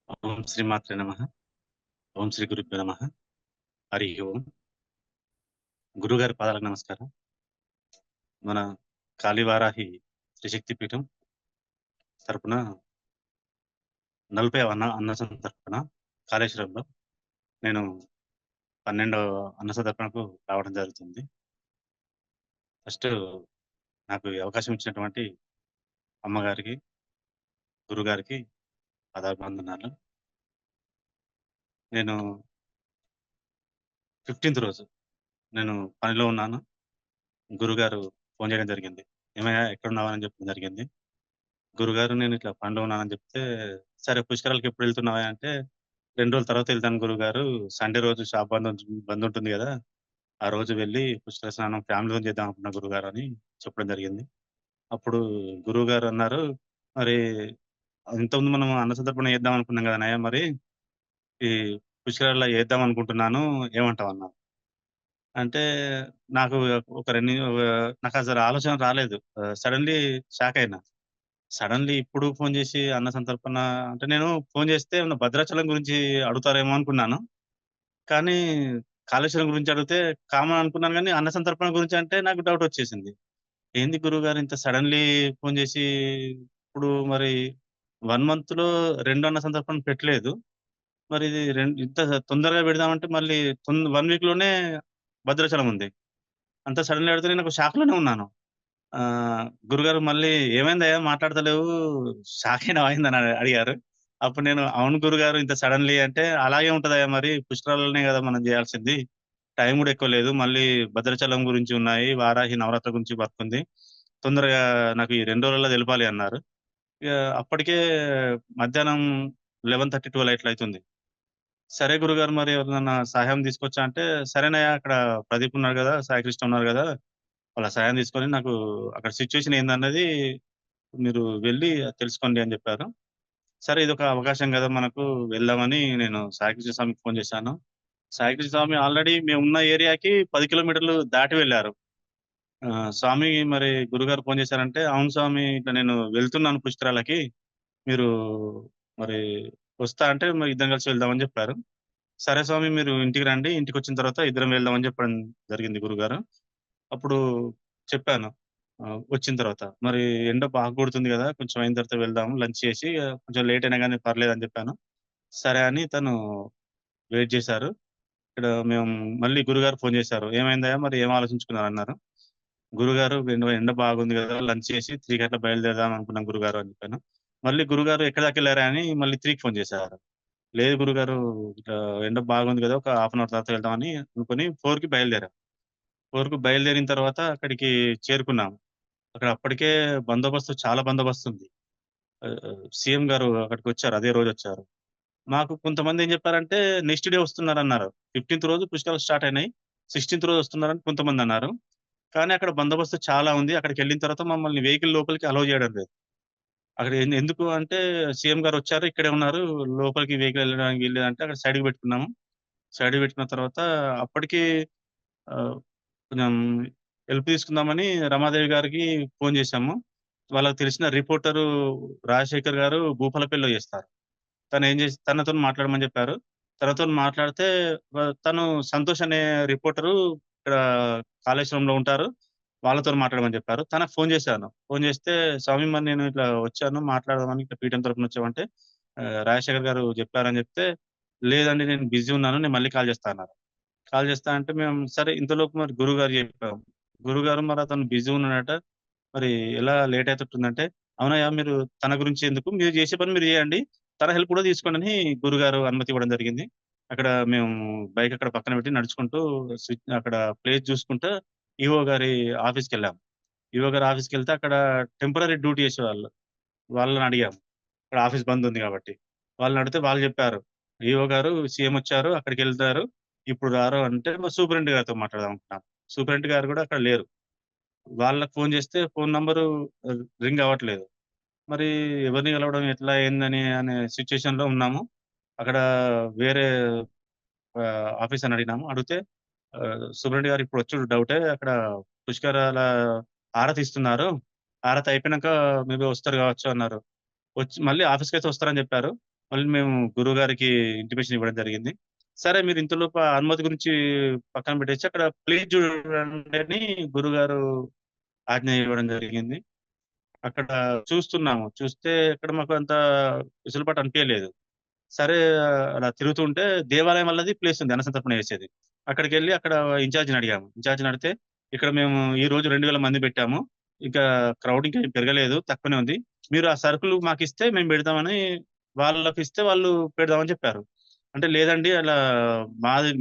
ఓం శ్రీ మాత్రే నమః. ఓం శ్రీ గురుభ్యో నమః. హరి ఓం. గురుగారి పాదాలకు నమస్కారం. మన కాళీవారాహి త్రిశక్తి పీఠం తరపున 40వ అన్న సంతర్పణ కాళేశ్వరంలో నేను 12వ అన్న సంతర్పణకు రావడం జరుగుతుంది. ఫస్ట్ నాకు ఈ అవకాశం ఇచ్చినటువంటి అమ్మగారికి, గురుగారికి పాదాభివందనాలు. నేను 15థ్ రోజు నేను పనిలో ఉన్నాను. గురుగారు ఫోన్ చేయడం జరిగింది. "ఏమయ్యా ఎక్కడున్నావు?" అని చెప్పడం జరిగింది. గురుగారు నేను ఇట్లా పనిలో ఉన్నానని చెప్తే, "సరే పుష్కరాలకి ఎప్పుడు వెళ్తున్నావా?" అంటే, "2 రోజుల తర్వాత వెళ్తాను గురుగారు. సండే రోజు షాప్ బంద్ ఉంటుంది గదా! ఆ రోజు వెళ్లి పుష్కర స్నానం ఫ్యామిలీతోని చేద్దాం అనుకున్నా గురుగారు" అని చెప్పడం జరిగింది. అప్పుడు గురువుగారు అన్నారు, "మరి ఇంతకుముందు మనం అన్న సంతర్పణ చేద్దాం అనుకున్నాం గదన్నయ్య! మరి ఈ పుష్కరాల్లో చేద్దాం అనుకుంటున్నాను. ఏమంటావు?" అన్నారు. అంటే నాకు ఒక రెండు నాకసలు ఆలోచన రాలేదు. సడెన్‌లీ షాక్ అయినా. సడెన్‌లీ ఇప్పుడు ఫోను జేసి అన్న సంతర్పణ అంటే నేను ఫోను జేస్తే ఏమన్నా భద్రాచలం గురించి అడుగుతారేమో అనుకున్నాను. కానీ కాళేశ్వరం గురించి అడిగితే కామన్ అనుకున్నాను గానీ, అన్న సంతర్పణ గురించి అంటే నాకు డౌటొచ్చేసింది. ఏంది గురువుగారు ఇంత సడెన్‌లీ ఫోను జేసి ఇప్పుడు మరి 1 మంత్‌లో 2 అన్న సంతర్పణ పెట్టలేదు. మరి ఇది ఇంత తొందరగా పెడదామంటే మళ్ళీ 1 వీక్‌లోనే భద్రాచలం ఉంది. అంత సడెన్‌గా అడిగితే నేను ఒక షాక్‌లోనే ఉన్నాను. గురుగారు మళ్ళీ "ఏమైందయ్యా మాట్లాడతలేవు? షాక్ అయినావా ఏందని" అడిగారు. అప్పుడు నేను "అవును గురుగారు ఇంత సడెన్‌లీ" అంటే, "అలాగే ఉంటదయ్యా మరి పుష్కరాలనే గదా మనం జేయాల్సింది. టైం గూడా ఎక్కువ లేదు. మళ్ళీ భద్రాచలం గురించి ఉన్నాయి. వారాహి నవరాత్రి గురించి వర్క్ ఉంది. తొందరగా నాకు ఈ 2 రోజుల్లో దెలపాలి" అన్నారు. ఇగ అప్పటికే మధ్యాహ్నం 11:30, 12 ఇట్లా అయితుంది. "సరే గురుగారు మరి ఎవరినన్నా సహాయం తీసుకొచ్చా" అంటే, "సరేనయ్యా అక్కడ ప్రదీప్ ఉన్నాడు గదా! సాయికృష్ణ ఉన్నారు గదా! వాళ్ళ సహాయం తీసుకొని నాకు అక్కడ సిట్యుయేషన్ ఏందన్నది మీరు వెళ్లి తెలుసుకోండి" అని జెప్పారు. సరే ఇదొక అవకాశం గదా! మనకు వెళ్దామని నేను సాయికృష్ణ స్వామికి ఫోన్ చేశాను. సాయికృష్ణ స్వామి ఆల్రెడీ మేమున్న ఏరియాకి 10 కిలోమీటర్లు దాటి వెళ్లారు. "స్వామి మరి గురుగారు ఫోన్ చేశారంటే" "అవును స్వామి ఇట్లా నేను వెళ్తున్నాను పుష్కరాలకి. మీరు మరి వస్తా" అంటే మరి ఇద్దరం కలిసి వెళ్దామని జెప్పారు. "సరే స్వామి మీరు ఇంటికి రండి. ఇంటికొచ్చిన తర్వాత ఇద్దరం వెళ్దాం" అని చెప్పడం జరిగింది గురుగారు. అప్పుడు చెప్పాను. వచ్చిన తర్వాత. మరి ఎండ బాగా కొడుతుంది గదా! కొంచెం అయిన తర్వాత వెళ్దాం లంచ్ చేసి కొంచెం లేట్ అయినా గానీ పర్లేదని జెప్పాను. సరే అని తను వెయిట్ జేశారు. ఇక్కడ మేము మళ్ళీ గురుగారు ఫోను జేశారు. "ఏమైందయ్యా! మరి ఏం ఆలోచించుకున్నారన్నారు?" "గురుగారు ఎండ బాగుంది గదా! లంచ్ చేసి 3కి అట్లా బయలుదేరదాం అనుకున్నాం గురుగారు" అని చెప్పాను. మళ్ళీ గురుగారు ఎక్కడి దాకెళ్లారా అని మళ్ళీ 3కి ఫోను చేశారు. "లేదు గురుగారు ఇట్లా ఎండ బాగుంది గదా! ఒక హాఫ్ అన్ అవర్ తర్వాత వెళ్దామని అనుకుని 4కి బయలుదేరాం. 4కి బయలుదేరిన తర్వాత అక్కడికి చేరుకున్నాం. అక్కడ అప్పటికే చాలా బందోబస్తుంది. సీఎం గారు అక్కడికొచ్చారు. అదే రోజొచ్చారు. మాకు కొంతమందేం జెప్పారంటే నెక్స్ట్ డే వస్తున్నారన్నారు. 15థ్ రోజు పుష్కరాలు స్టార్ట్ అయినాయి. 16థ్ రోజు వస్తున్నారని కొంతమందన్నారు. కానీ అక్కడ బందోబస్తు చాలా ఉంది. అక్కడికెళ్ళిన తర్వాత మమ్మల్ని వెహికల్ లోపలికి అలో జేయడం లేదు. అక్కడ ఎందుకు అంటే సీఎం గారొచ్చారు. ఇక్కడే ఉన్నారు. లోపలికి వెహికల్ ఎళ్ళడానికి వీల్లేదంటే అక్కడ సైడ్‌కి పెట్టుకున్నాము. సైడ్‌కి పెట్టుకున్న తర్వాత అప్పటికి ఆహ్, కొంచెం హెల్ప్ తీసుకుందామని రమాదేవి గారికి ఫోను జేశాము. వాళ్ళకి తెలిసిన రిపోర్టరు రాజశేఖర్ గారు భూపాలపల్లిలో చేస్తారు. తనతోని మాట్లాడమని జెప్పారు. తనతోని మాట్లాడితే తను సంతోష్ అనే రిపోర్టరు ఇక్కడ కాళేశ్వరంలో ఉంటారు. వాళ్ళతోని మాట్లాడమని జెప్పారు. తనకు ఫోను జేశాను. ఫోను జేస్తే, "స్వామి మరి నేను ఇట్లా వచ్చాను మాట్లాడదామని ఇట్లా పీఠం తరపున వచ్చామంటే" రాజశేఖర్ గారు జెప్పారని జెప్తే, "లేదండి నేను బిజీ ఉన్నాను. నేను మళ్ళీ కాల్ జేస్తా" అన్నారు. కాల్ చేస్తా అంటే మేము సరే ఇంతలోపు మరి గురువుగారు చెప్పాం. గురువుగారు మరి అతను బిజీ ఉన్నాడట. మరి ఎలా లేట్ అయితట్టుందంటే, "అవునయ్యా! మీరు తన గురించి ఎందుకు? మీరు చేసే పని మీరు చేయండి. తన హెల్ప్ కూడా తీసుకోండని" గురుగారు అనుమతి ఇవ్వడం జరిగింది. అక్కడ మేము బైక్ అక్కడ పక్కన పెట్టి నడుచుకుంటూ అక్కడ ప్లేస్ చూసుకుంటా ఈఓ గారి ఆఫీస్‌కెళ్ళాం. ఈఓ గారి ఆఫీస్‌కెళ్తే అక్కడ టెంపరరీ డ్యూటీ చేసేవాళ్ళు. వాళ్ళని అడిగాం. ఇక్కడ ఆఫీస్ బంద్ ఉంది కాబట్టి. వాళ్ళనడిగితే వాళ్ళు జెప్పారు. "ఈఓ గారు సీఎం వచ్చారు. అక్కడికెళ్తారు. ఇప్పుడు రారు" అంటే మరి సూపరింటెండెంట్ గారితో మాట్లాడదాం అనుకున్నాం. సూపరింటెండెంట్ గారు గూడా అక్కడ లేరు. వాళ్ళకి ఫోను జేస్తే ఫోను నంబరు రింగ్ అవ్వట్లేదు. మరి ఎవరిని కలవడం ఎట్లా ఏందని అనే సిట్యుయేషన్‌లో ఉన్నాము. అక్కడ వేరే ఆఫీసర్‌ని అడిగినాము. అడిగితే "సూపరింటెండెంట్ గారు ఇప్పుడొచ్చుడు డౌటే. అక్కడ పుష్కరాల హారతి ఇస్తున్నారు. హారతి అయిపోయినంక మేబీ వస్తారు కావచ్చు" అన్నారు. మళ్ళీ ఆఫీస్‌కైతే వస్తారని చెప్పారు. మళ్ళీ మేము గురువుగారికి ఇంటిమేషన్ ఇవ్వడం జరిగింది. సరే మీరు ఇంతలోపు ఆ అనుమతి గురించి పక్కన పెట్టేసి అక్కడ ప్లీజ్ చూడండి అని గురువుగారు ఆజ్ఞ ఇవ్వడం జరిగింది. అక్కడ చూస్తున్నాము. చూస్తే అక్కడ మాకు అంత వెసులుబాటు అనిపియలేదు. సరే అలా తిరుగుతుంటే దేవాలయం వాళ్ళది ప్లేసుంది అన్నసంతర్పణ చేసేది. అక్కడికెళ్ళి అక్కడ ఇన్‌చార్జ్‌ని అడిగాము. ఇన్‌చార్జ్‌ని అడిగితే, "ఇక్కడ మేము ఈరోజు 2000 మంది పెట్టాము. ఇంకా క్రౌడ్ ఇంకేం పెరగలేదు. తక్కువనే ఉంది. మీరు ఆ సరుకులు మాకిస్తే మేము పెడతామని" వాళ్ళకిస్తే వాళ్ళు పెడదామని చెప్పారు. అంటే లేదండి అలా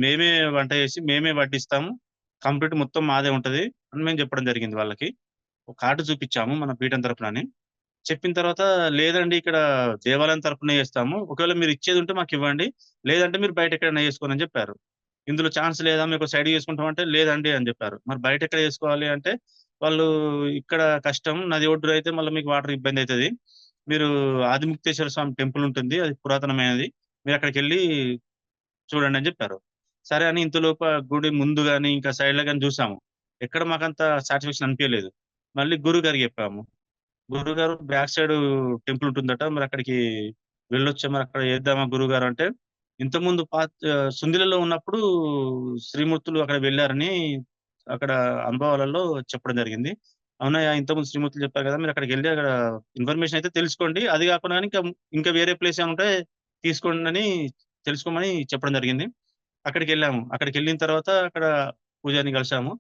మేమే వంట చేసి, మేమే వడ్డిస్తాము. కంప్లీట్ మొత్తం మాదే ఉంటది అని మేము చెప్పడం జరిగింది వాళ్ళకి. ఒక కార్డ్ చూపిచ్చాము మన పీఠం తరపునని. చెప్పిన తర్వాత లేదండి ఇక్కడ దేవాలయం తరపున చేస్తాము. ఒకవేళ మీరిచ్చేదుంటే మాకివ్వండి. లేదంటే మీరు బయటెక్కడైనా చేసుకోండి అని జెప్పారు. ఇందులో ఛాన్స్ లేదా మీకు సైడ్‌గా చేసుకుంటాం అంటే లేదండి అని జెప్పారు. మరి బయటెక్కడ చేసుకోవాలి అంటే వాళ్ళు ఇక్కడ కష్టం. నది ఒడ్డున అయితే మళ్ళా మీకు వాటర్ ఇబ్బందయితది. మీరు ఆదిముక్తేశ్వర స్వామి టెంపుల్ ఉంటుంది. అది పురాతనమైనది. మీరక్కడికెళ్ళి చూడండి అని జెప్పారు. సరే అని ఇంతలోపు ఆ గుడి ముందు గాని, ఇంకా సైడ్‌లో గాని జూసాము. ఎక్కడ మాకంత సాటిస్ఫాక్షన్ అనిపియలేదు. మళ్ళీ గురువుగారికి జెప్పాము. గురువుగారు బ్యాక్ సైడు టెంపుల్ ఉంటుందట. మరక్కడికి వెళ్ళొచ్చా? మరక్కడ చేద్దామా గురువుగారు అంటే, ఇంతకుముందు సుందిలలో ఉన్నప్పుడు శ్రీమూర్తులు అక్కడ వెళ్లారని అక్కడ అనుభవాలలో చెప్పడం జరిగింది. అవునయ్య! ఇంతకుముందు శ్రీమూర్తులు చెప్పారు గదా! మీరక్కడికెళ్లి అక్కడ ఇన్ఫర్మేషన్ అయితే తెలుసుకోండి. అది గాకుండా గాని ఇంకా వేరే ప్లేస్ ఏమైనా ఉంటే తీసుకోండని తెలుసుకోమని చెప్పడం జరిగింది. అక్కడికెళ్ళాము. అక్కడికెళ్ళిన తర్వాత అక్కడ పూజారిని కలిసాము.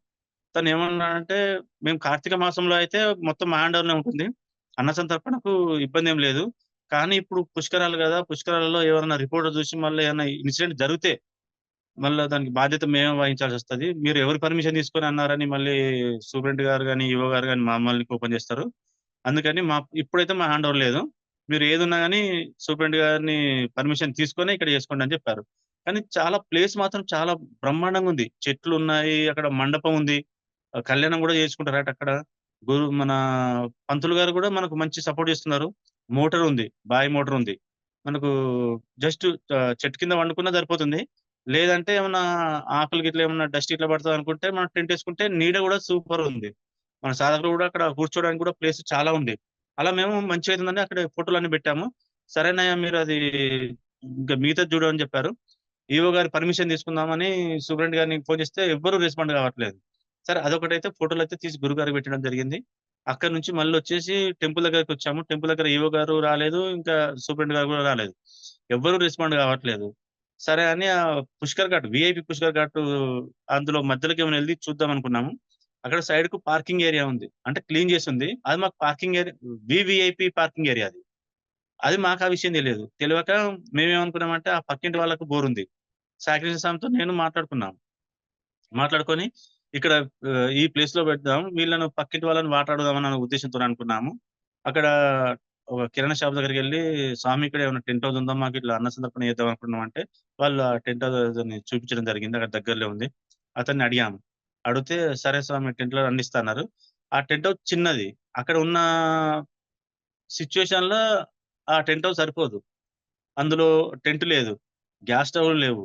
తనేమన్నాడంటే, "మేము కార్తీక మాసంలో అయితే మొత్తం మా హ్యాండ్ ఓవర్‌లోనే ఉంటుంది. అన్న సంతర్పణకు ఇబ్బందేం లేదు. కానీ ఇప్పుడు పుష్కరాలు గదా! పుష్కరాలలో ఎవరైనా రిపోర్టర్ చూసి మళ్ళీ ఏమన్నా ఇన్సిడెంట్ జరిగితే, మళ్ళా దానికి బాధ్యత మేమే వహించాల్సొస్తది. మీరు ఎవరి పర్మిషన్ తీసుకొని అన్నారని మళ్ళీ సూపరింటెండెంట్ గారు గాని, ఈవో గారు గాని మమ్మల్ని కోపం చేస్తారు. అందుకని ఇప్పుడైతే మా హ్యాండ్ ఓవర్ లేదు. మీరు ఏదున్నా గాని సూపరింటెండెంట్ గారిని పర్మిషన్ తీసుకొనే ఇక్కడ చేసుకోండి" అని చెప్పారు. కానీ చాలా ప్లేస్ మాత్రం చాలా బ్రహ్మాండంగుంది. చెట్లున్నాయి, అక్కడ మండపం ఉంది. కళ్యాణం గూడా జేసుకుంటారట అక్కడ. మన పంతులు గారు గూడా మనకు మంచి సపోర్ట్ జేస్తున్నారు. మోటారుంది. బాయి మోటారుంది. మనకు జస్ట్ చెట్టు కింద పండుకున్నా సరిపోతుంది. లేదంటే ఏమన్నా ఆకులు గిట్ల ఏమన్నా డస్ట్ ఇట్లా పడతదనుకుంటే మనం టెంటేసుకుంటే నీడ గూడా సూపరుంది. మన సాధకులు గూడా అక్కడ కూర్చోవడానికి గూడా ప్లేస్ చాలా ఉంది. అలా మేము మంచిగయితుందని అక్కడ ఫోటోలన్నీ బెట్టాము. సరేనయ్యా మీరది ఇంకా మిగతాది జూడు అని జెప్పారు. ఈవో గారి పర్మిషన్ తీసుకుందామని సూపరింటెండెంట్ గారికి ఫోను చేస్తే ఎవ్వరు రెస్పాండ్ కావట్లేదు. సరే అదొకటైతే ఫోటోలయితే తీసి గురువుగారికి పెట్టడం జరిగింది. అక్కడి నుంచి మళ్ళొచ్చేసి టెంపుల్ దగ్గరికొచ్చాము. టెంపుల్ దగ్గర ఈవో గారు రాలేదు. ఇంకా సూపరింటెండెంట్ గారు గూడా రాలేదు. ఎవ్వరు రెస్పాండ్ కావట్లేదు. సరే అని పుష్కర్ ఘాట్ వీఐపీ పుష్కర్ ఘాట్ అందులో మధ్యలోకేమైనా ఎళ్లి చూద్దామనుకున్నాము. అక్కడ సైడ్‌కు పార్కింగ్ ఏరియా ఉంది. అంటే క్లీన్ చేసుంది. అది మాకు parking area VVIP parking area అది. అది మాకా విషయం తెలీదు. తెలవక మేమేమనుకున్నామంటే ఆ పక్కింటి వాళ్ళకి బోరుంది. సాయికృష్ణ స్వామితో నేను మాట్లాడుకున్నాం. మాట్లాడుకొని ఇక్కడ ఈ ప్లేస్‌లో పెడదాం. వీళ్ళను పక్కింటి వాళ్ళని మాట్లాడదామన్న ఉద్దేశంతోని అనుకున్నాము. అక్కడ ఒక కిరాణా షాప్ దగ్గరికెళ్ళి స్వామి ఇక్కడ ఏమైనా టెంట్ హౌస్ ఉందా? మాకిట్లా అన్న సంతర్పణ చేద్దాం అనుకుంటున్నాం అంటే, వాళ్ళు ఆ టెంట్ హౌస్‌ని చూపించడం జరిగింది. అక్కడ దగ్గరలో ఉంది. అతన్ని అడిగాము. అడిగితే సరే స్వామి టెంట్‌లో రండిస్తా అన్నారు. ఆ టెంట్ హౌస్ చిన్నది. అక్కడ ఉన్న సిట్యుయేషన్‌లో ఆ టెంట్ హౌస్ సరిపోదు. అందులో టెంట్ లేదు. గ్యాస్ స్టవ్‌లు లేవు.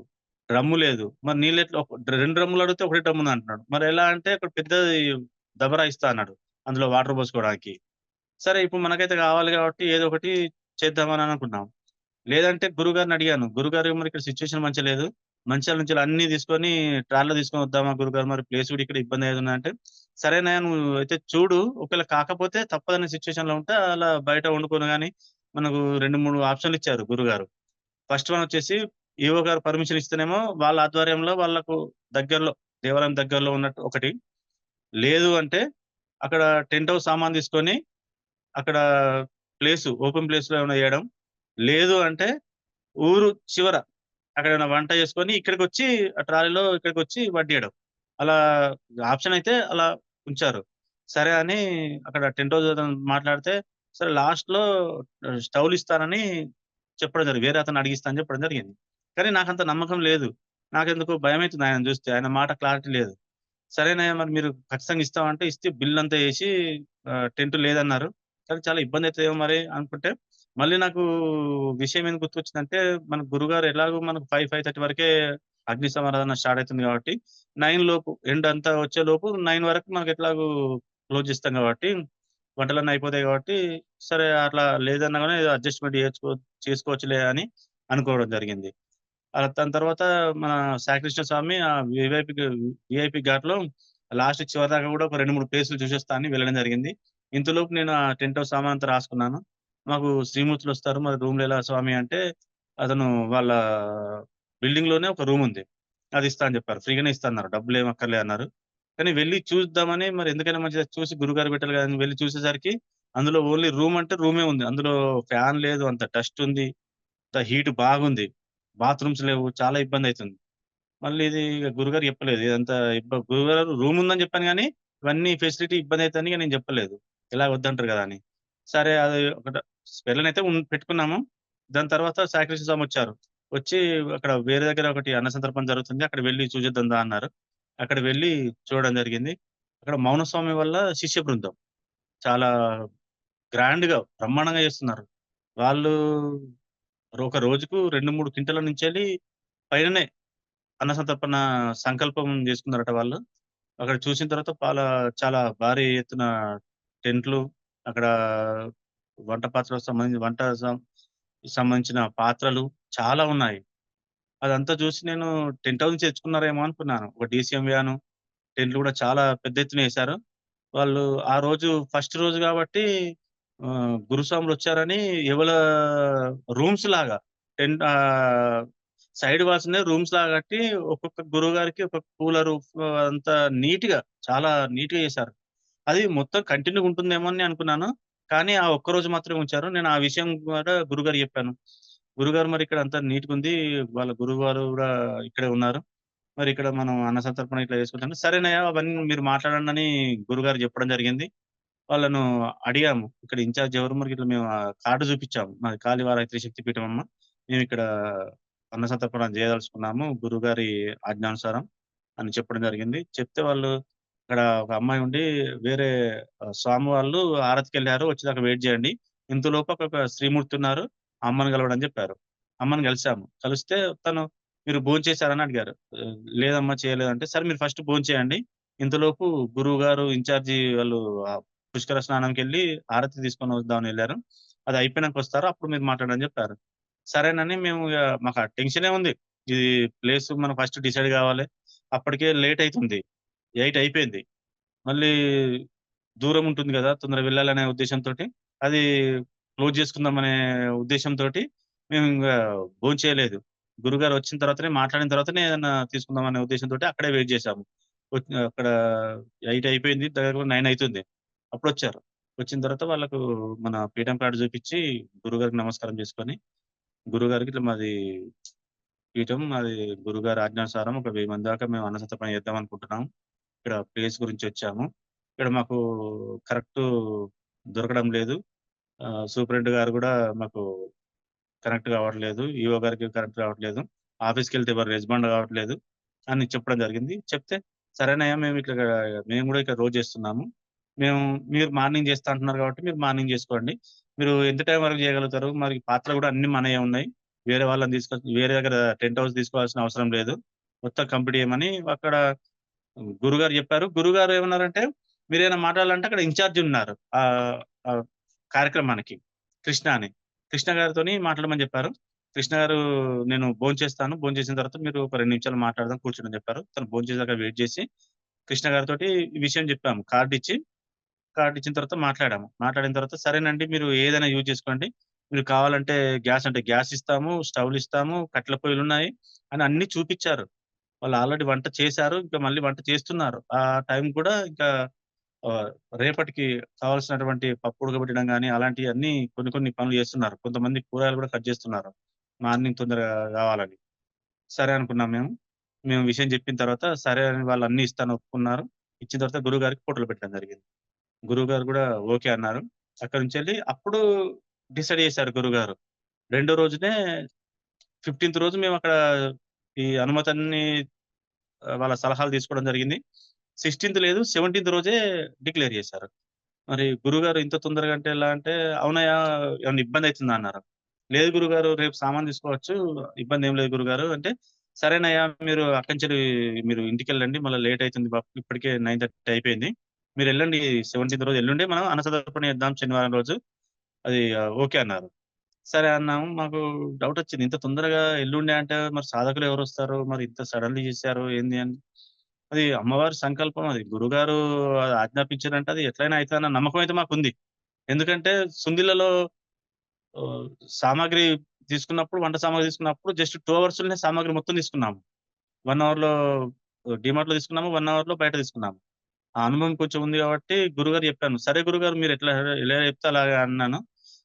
డ్రమ్ము లేదు. మరి నీళ్ళెట్లా 2 డ్రమ్ములు అడిగితే ఒకటే డ్రమ్ ఉందంటున్నాడు. మరెలా అంటే అక్కడ పెద్దది దబరా ఇస్తా అన్నాడు. అందులో వాటర్ పోసుకోవడానికి. సరే ఇప్పుడు మనకైతే కావాలి కాబట్టి ఏదో ఒకటి చేద్దామని అనుకున్నాం. లేదంటే గురువుగారిని అడిగాను. గురువుగారు మరి ఇక్కడ సిట్యుయేషన్ మంచిగా లేదు. మంచిర్యాల నుంచి అన్నీ తీసుకొని ట్రాలీలో తీసుకొని వద్దామా గురువుగారు మరి ప్లేస్ కూడా ఇక్కడ ఇబ్బంది అవుతుందంటే, సరేనయ్యా నువ్వు అయితే చూడు. ఒకవేళ కాకపోతే తప్పదనే సిట్యుయేషన్‌లో ఉంటే అలా బయట వండుకొని గాని మనకు 2, 3 ఆప్షన్‌లు ఇచ్చారు గురువుగారు. ఫస్ట్ వన్ వచ్చేసి ఈవో గారు పర్మిషన్ ఇస్తేనేమో వాళ్ళ ఆధ్వర్యంలో వాళ్ళకు దగ్గరలో దేవాలయం దగ్గరలో ఉన్నట్టు ఒకటి. లేదు అంటే అక్కడ టెంట్ హౌస్ సామాను తీసుకొని అక్కడ ఓపెన్ ప్లేస్‌లో ఏమైనా చేయడం. లేదు అంటే ఊరు చివర అక్కడేమైనా వంట చేసుకొని ఇక్కడికొచ్చి ఆ ట్రాలీలో ఇక్కడికొచ్చి వడ్డియడం. అలా ఆప్షన్ అయితే అలా ఉంచారు. సరే అని అక్కడ టెంట్ హౌస్ అతను మాట్లాడితే, సరే లాస్ట్‌లో స్టవ్‌లిస్తానని చెప్పడం జరిగింది. వేరే అతన్ని అడిగిస్తా అని చెప్పడం జరిగింది. కానీ నాకంత నమ్మకం లేదు. నాకెందుకో భయమైతుంది ఆయనను చూస్తే. ఆయన మాట క్లారిటీ లేదు. సరేనయ్యా మరి మీరు ఖచ్చితంగా ఇస్తామంటే ఇస్తే బిల్లంతా ఏసి టెంట్ లేదన్నారు. కానీ చాలా ఇబ్బందయితదేమో మరి అనుకుంటే, మళ్ళీ నాకు విషయం ఏం గుర్తొచ్చిందంటే, మన గురుగారు ఎలాగో మనకు 5:30 వరకే అగ్ని సమారాధన స్టార్ట్ అయితుంది గాబట్టి, 9 లోపు ఎండ్ అంతా వచ్చేలోపు 9 వరకు మనకెట్లాగూ క్లోజ్ చేస్తాం గాబట్టి, వంటలన్నీ అయిపోతాయి గాబట్టి, సరే అట్లా లేదన్నా గాని ఏదో అడ్జస్ట్‌మెంట్ చేసుకోవచ్చులే అని అనుకోవడం జరిగింది. దాని తర్వాత మన సాయికృష్ణ స్వామి వీఐపీ ఘాట్‌లో లాస్ట్ చివరిదాకా గూడా ఒక 2, 3 ప్లేసులు చూసొస్తా అని వెళ్ళడం జరిగింది. ఇంతలోపు నేను ఆ టెంట్ హౌస్ సామానంతా రాసుకున్నాను. మాకు శ్రీమూర్తులొస్తారు మరి రూమ్‌లో ఎలా స్వామి అంటే, అతను వాళ్ళ బిల్డింగ్‌లోనే ఒక రూముంది. అది ఇస్తా అని జెప్పారు. ఫ్రీగానే ఇస్తా అన్నారు. డబ్బులేమి అక్కర్లే అన్నారు. కానీ వెళ్లి చూద్దామని మరి ఎందుకైనా మంచిది చూసి గురుగారు పెట్టాలి గదా! అని వెళ్లి చూసేసరికి అందులో ఓన్లీ రూమ్ అంటే రూమే ఉంది. అందులో ఫ్యాన్ లేదు. అంత డస్ట్ ఉంది. హీట్ బాగుంది. బాత్రూమ్స్ లేవు. చాలా ఇబ్బందయితుంది. మళ్ళీ ఇది ఇగ గురుగారికి చెప్పలేదు. ఇదంతా గురుగారు రూమ్ ఉందని చెప్పాను గానీ, ఇవన్నీ ఫెసిలిటీ ఇబ్బందయితదని ఇగ నేను చెప్పలేదు. ఇలా వద్దంటారు గదా! అని. సరే అది స్పెల్లనయితే పెట్టుకున్నాము. దాని తర్వాత సాయికృష్ణ స్వామొచ్చారు. వచ్చి అక్కడ వేరే దగ్గర ఒకటి అన్న సంతర్పణ జరుగుతుంది. అక్కడ వెళ్లి చూసొద్దాం దా అన్నారు. అక్కడ వెళ్లి చూడడం జరిగింది. అక్కడ మౌనస్వామి వాళ్ళ శిష్య బృందం. చాలా గ్రాండ్‌గా బ్రహ్మాండంగా చేస్తున్నారు. వాళ్ళు ఒక రోజుకు 2, 3 క్వింటాల నుంచెల్లి పైననే అన్న సంతర్పణ సంకల్పం జేసుకున్నారట వాళ్ళు. అక్కడ చూసిన తర్వాత చాలా భారీ ఎత్తున టెంట్లు, అక్కడ వంట పాత్రలకు సంబంధించి సంబంధించిన పాత్రలు చాలా ఉన్నాయి. అదంతా చూసి నేను టెంట్ హౌస్ నుంచి తెచ్చుకున్నారేమో అనుకున్నాను. ఒక డీసీఎం వ్యాను, టెంట్లు గూడా చాలా పెద్ద ఎత్తున ఏశారు. వాళ్ళు ఆ రోజు ఫస్ట్ రోజు గాబట్టి గురుస్వాములొచ్చారని ఎవల రూమ్స్ లాగా సైడ్ వాల్స్‌నే రూమ్స్ లాగా కట్టి ఒక్కొక్క గురువుగారికి ఒక్కొక్క కూలరు అంతా నీట్‌గా చాలా నీట్‌గా చేశారు. అది మొత్తం కంటిన్యూగా ఉంటుందేమో అని అనుకున్నాను. కానీ ఆ ఒక్కరోజు మాత్రమే ఉంచారు. నేను ఆ విషయం కూడా గురుగారికి చెప్పాను. గురుగారు మరి ఇక్కడ అంతా నీట్‌గుంది. వాళ్ళ గురువుగారు గూడా ఇక్కడే ఉన్నారు. మరి ఇక్కడ మనం అన్న సంతర్పణ ఇట్లా చేసుకుంటాను. సరేనయ్య అవన్నీ మీరు మాట్లాడండని గురుగారు చెప్పడం జరిగింది. వాళ్ళను అడిగాము. ఇక్కడ ఇన్‌చార్జ్ ఎవరు? మరి ఇట్లా మేము కార్డ్ చూపిచ్చాము. మాది కాళీవారాయి త్రిశక్తి పీఠం అమ్మ. మేమిక్కడ అన్న సంతర్పణ చేయదలుచుకున్నాము. గురుగారి ఆజ్ఞానుసారం అని చెప్పడం జరిగింది. చెప్తే వాళ్ళు ఇక్కడ ఒక అమ్మాయి ఉండి వేరే స్వామి వాళ్ళు ఆరతికెళ్లారు. వచ్చేదాకా వెయిట్ చేయండి. ఇంతలోపు ఒక శ్రీమూర్తి ఉన్నారు. ఆ అమ్మని కలవడని చెప్పారు. అమ్మని కలిసాము. కలిస్తే తను మీరు భోంచేసారా అని అడిగారు. లేదమ్మా చేయలేదంటే, సరే మీరు ఫస్ట్ భోంచేయండి. ఇంతలోపు గురువుగారు ఇన్‌చార్జి వాళ్ళు పుష్కర స్నానంకెళ్ళి హారతి తీసుకొని వద్దామని ఎళ్లారు. అది అయిపోయినంకొస్తారు. అప్పుడు మీరు మాట్లాడని జెప్పారు. సరేనని మేము ఇగ మాకు ఆ టెన్షనే ఉంది. ఇది ప్లేస్ మనం ఫస్ట్ డిసైడ్ గావాలి. అప్పటికే లేట్ అయితుంది. 8 అయిపోయింది. మళ్ళీ దూరం ఉంటుంది గదా! తొందరగా వెళ్ళాలనే ఉద్దేశ్యంతోటి అది క్లోజ్ చేసుకుందామనే ఉద్దేశ్యంతోటి మేమింగ భోంచేయలేదు. గురుగారు వచ్చిన తర్వాతనే మాట్లాడిన తర్వాతనే ఏదన్నా తీసుకుందామనే ఉద్దేశ్యంతోటి అక్కడే వెయిట్ జేశాము. అక్కడ 8 అయిపోయింది. దగ్గర 9 అయితుంది. అప్పుడొచ్చారు. వచ్చిన తర్వాత వాళ్ళకు మన పీఠం కార్డ్ చూపిచ్చి గురుగారికి నమస్కారం చేసుకొని, గురుగారికి ఇట్లా మాది పీఠం మాది గురుగారి ఆజ్ఞానుసారం ఒక 1000 మంది దాకా మేము అన్నసంతర్పణ చేద్దామనుకుంటున్నాం. ఇక్కడ ప్లేస్ గురించొచ్చాము. ఇక్కడ మాకు కరెక్టు దొరకడం లేదు. సూపరింటెండెంట్ గారు గూడా మాకు కనెక్ట్ కావట్లేదు. ఈఓ గారికి కనెక్ట్ కావట్లేదు. ఆఫీస్‌కెళ్తే ఎవరు రెస్పాండ్ కావట్లేదు అని చెప్పడం జరిగింది. చెప్తే సరేనయ్యా మేము గూడా ఇక్కడ రోజు చేస్తున్నాము. మేము మీరు మార్నింగ్ చేస్తా అంటున్నారు కాబట్టి మీరు మార్నింగ్ చేసుకోండి. మీరు ఎంత టైం వరకు చేయగలుగుతారు? మరి పాత్రలు గూడా అన్నీ మనయే ఉన్నాయి. వేరే వాళ్ళని తీసుకొచ్చి వేరే దగ్గర టెంట్ హౌస్ తీసుకోవాల్సిన అవసరం లేదు. మొత్తం కంప్లీట్ చేయమని అక్కడ గురుగారు చెప్పారు. గురుగారు ఏమన్నారంటే మీరేమైనా మాట్లాడాలంటే అక్కడ ఇన్‌చార్జ్ ఉన్నారు. ఆహ్, కార్యక్రమానికి కృష్ణ అని. కృష్ణ గారితోని మాట్లాడమని జెప్పారు. కృష్ణ గారు నేను భోంచేస్తాను. భోంచేసిన తర్వాత మీరు ఒక 2 నిమిషాలు మాట్లాడదాం కూర్చోండి జెప్పారు. తను భోంచేసాక వెయిట్ జేసి కృష్ణ గారితోటి ఈ విషయం జెప్పాము. కార్డ్ ఇచ్చిన తర్వాత మాట్లాడాము. మాట్లాడిన తర్వాత సరేనండి మీరు ఏదైనా యూజ్ చేసుకోండి. మీరు కావాలంటే గ్యాస్ అంటే గ్యాస్ ఇస్తాము, స్టవ్‌లిస్తాము, కట్టెల పొయ్యిలున్నాయి అని అన్నీ చూపిచ్చారు. వాళ్ళు ఆల్రెడీ వంట చేశారు. ఇంకా మళ్ళీ వంట చేస్తున్నారు. ఆ టైం కూడా ఇంకా ఆహ్, రేపటికి కావాల్సినటువంటి పప్పు ఉడకబెట్టడం గాని, అలాంటియన్నీ కొన్ని కొన్ని పనులు చేస్తున్నారు. కొంతమంది కూరగాయలు కూడా కట్ చేస్తున్నారు. మార్నింగ్ తొందరగా గావాలని. సరే అనుకున్నాం మేము. మేము విషయం చెప్పిన తర్వాత సరే అని వాళ్ళన్నీ ఇస్తాను ఒప్పుకున్నారు. ఇచ్చిన తర్వాత గురువుగారికి ఫోటోలు పెట్టడం జరిగింది. గురువుగారు గూడా ఓకే అన్నారు. అక్కడి నుంచెళ్ళి అప్పుడు డిసైడ్ చేశారు గురువుగారు. రెండో రోజునే 15థ్ రోజు మేమక్కడ ఈ అనుమతన్నీ వాళ్ళ సలహాలు తీసుకోవడం జరిగింది. 16థ్ లేదు 17థ్ రోజే డిక్లేర్ చేశారు. మరి గురువుగారు ఇంత తొందరగా అంటే ఎలా అంటే, "అవునయ్యా! ఏమన్నా ఇబ్బందయితుందా?" అన్నారు. "లేదు గురుగారు రేపు సామాను తీసుకోవచ్చు. ఇబ్బందేం లేదు గురుగారు" అంటే, "సరేనయ్యా! మీరు అక్కడి మీరు ఇంటికెళ్ళండి. మళ్ళా లేట్ అయితుంది ఇప్పటికే 9:30 అయిపోయింది. మీరెళ్ళండి 17థ్ రోజు ఎల్లుండి మనం అన్నసంతర్పణ చేద్దాం శనివారం రోజు. అది ఓకే" అన్నారు. సరే అన్నాము. మాకు డౌటొచ్చింది. ఇంత తొందరగా ఎల్లుండే అంటే మరి సాధకులు ఎవరొస్తారు? మరి ఇంత సడన్‌లీ చేశారు ఏంది అని. అది అమ్మవారి సంకల్పం అది. గురుగారు ఆజ్ఞాపించారంటే అది ఎట్లైనా అయితదన్న నమ్మకం అయితే మాకుంది. ఎందుకంటే సుందీలలో ఆహ్, సామాగ్రి తీసుకున్నప్పుడు వంట సామాగ్రి తీసుకున్నప్పుడు జస్ట్ 2 అవర్స్‌లోనే సామాగ్రి మొత్తం తీసుకున్నాము. 1 అవర్‌లో డీమార్ట్‌లో తీసుకున్నాము. 1 అవర్‌లో బయట తీసుకున్నాము. ఆ అనుభవం కొంచెం ఉంది గాబట్టి గురుగారు చెప్పాను. "సరే గురుగారు మీరెట్లా ఎలా చెప్తే అలాగా" అన్నాను.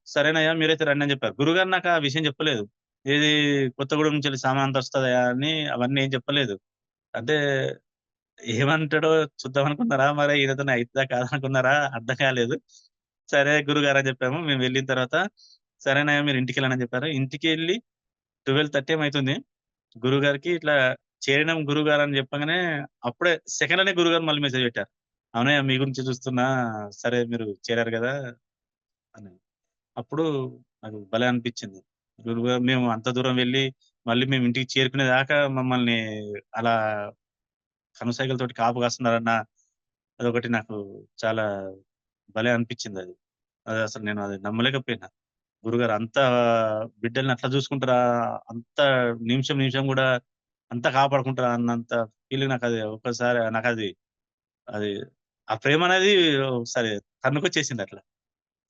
"సరేనయ్యా మీరైతే రండి" అని చెప్పారు. గురుగారు నాకు ఆ విషయం చెప్పలేదు. ఏది కొత్తగూడెం నుంచెల్లి సామానంతా వస్తదా అని అవన్నీ ఏం చెప్పలేదు. అంటే ఏమంటాడో చూద్దామనుకున్నారా? మరి ఈయనతోని అయితదా కాదా అనుకున్నారా? అర్థం కాలేదు. సరే గురుగారని చెప్పాము. మేము వెళ్ళిన తర్వాత సరేనయ్యా మీరు ఇంటికెళ్ళండి అని చెప్పారు. ఇంటికెళ్ళి 12:30 ఏమో అయితుంది. గురువుగారికి ఇట్లా చేరినాం గురువుగారని చెప్పంగానే అప్పుడే సెకండ్‌లోనే గురువుగారు మళ్ళీ మెసేజ్ పెట్టారు. "అవునయ్య మీ గురించే చూస్తున్నా. సరే మీరు చేరారు గదా!" అని. అప్పుడు నాకు భలే అనిపించింది. గురువుగారు మేము అంత దూరం వెళ్లి మళ్ళీ మేము ఇంటికి చేరుకునేదాకా మమ్మల్ని అలా కనుసైగలతోటి కాపు కాస్తున్నారన్న అదొకటి నాకు చాలా భలే అనిపించిందది. అదసలు నేను అది నమ్మలేకపోయినా. గురువుగారు అంత బిడ్డల్ని అట్లా చూసుకుంటారా? అంత నిమిషం, నిమిషం గూడా అంత కాపాడుకుంటారా? అన్నంత ఫీలింగ్ నాకది ఒక్కసారి నాకది అది ఆ ప్రేమనేది ఒకసారి తన్నుకొచ్చేసిందట్లా.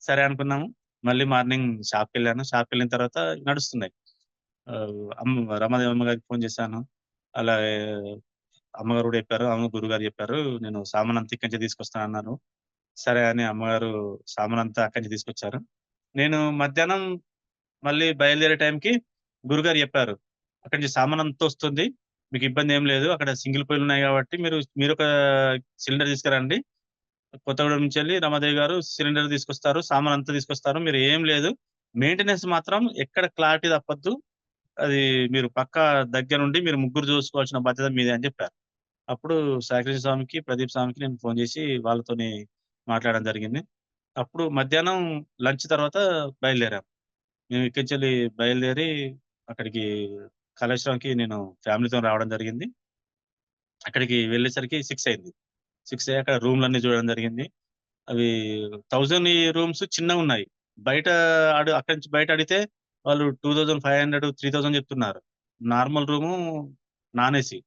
సరే అనుకున్నాము. మళ్ళీ మార్నింగ్ షాప్‌కెళ్ళాను. షాప్‌కెళ్ళిన తర్వాత నడుస్తున్నాయి. రమాదేవి అమ్మగారికి ఫోను చేశాను. అలాగే అమ్మగారు గూడా చెప్పారు. అవును గురువుగారు చెప్పారు. నేను సామానంతా ఇక్కడి నుంచే తీసుకొస్తానన్నారు. సరే అని అమ్మగారు సామానంతా అక్కడి నుంచి తీసుకొచ్చారు. నేను మధ్యాహ్నం మళ్ళీ బయలుదేరే టైంకి గురుగారు చెప్పారు. "అక్కడి నుంచి సామానంతా వస్తుంది. మీకు ఇబ్బందేం లేదు. అక్కడ సింగిల్ పొయ్యిలున్నాయి గాబట్టి మీరొక సిలిండర్ తీసుకురండి. కొత్తగూడెం నుంచెళ్ళి రమాదేవి గారు సిలిండర్ తీసుకొస్తారు. సామానంతా తీసుకొస్తారు. మీరు ఏం లేదు. మెయింటెనెన్స్ మాత్రం ఎక్కడ క్లారిటీ తప్పొద్దు. అది మీరు పక్కా దగ్గరుండి మీరు ముగ్గురు చూసుకోవాల్సిన బాధ్యత మీదే" అని చెప్పారు. అప్పుడు సాయికృష్ణ స్వామికి, ప్రదీప్ స్వామికి నేను ఫోను జేసి వాళ్ళతోని మాట్లాడడం జరిగింది. అప్పుడు మధ్యాహ్నం లంచ్ తర్వాత బయలుదేరాం. మేము ఇక్కడి నుంచెల్లి బయలుదేరి అక్కడికి కాళేశ్వరంకి నేను ఫ్యామిలీతోని రావడం జరిగింది. అక్కడికి వెళ్ళేసరికి 6 అయింది. 6 అయ్యాక రూమ్‌లన్నీ చూడడం జరిగింది. అవి 1000 రూమ్స్ చిన్నగున్నాయి. బయట అక్కడి నుంచి బయట అడిగితే వాళ్ళు 2500, 3000 చెప్తున్నారు. Normal room non AC.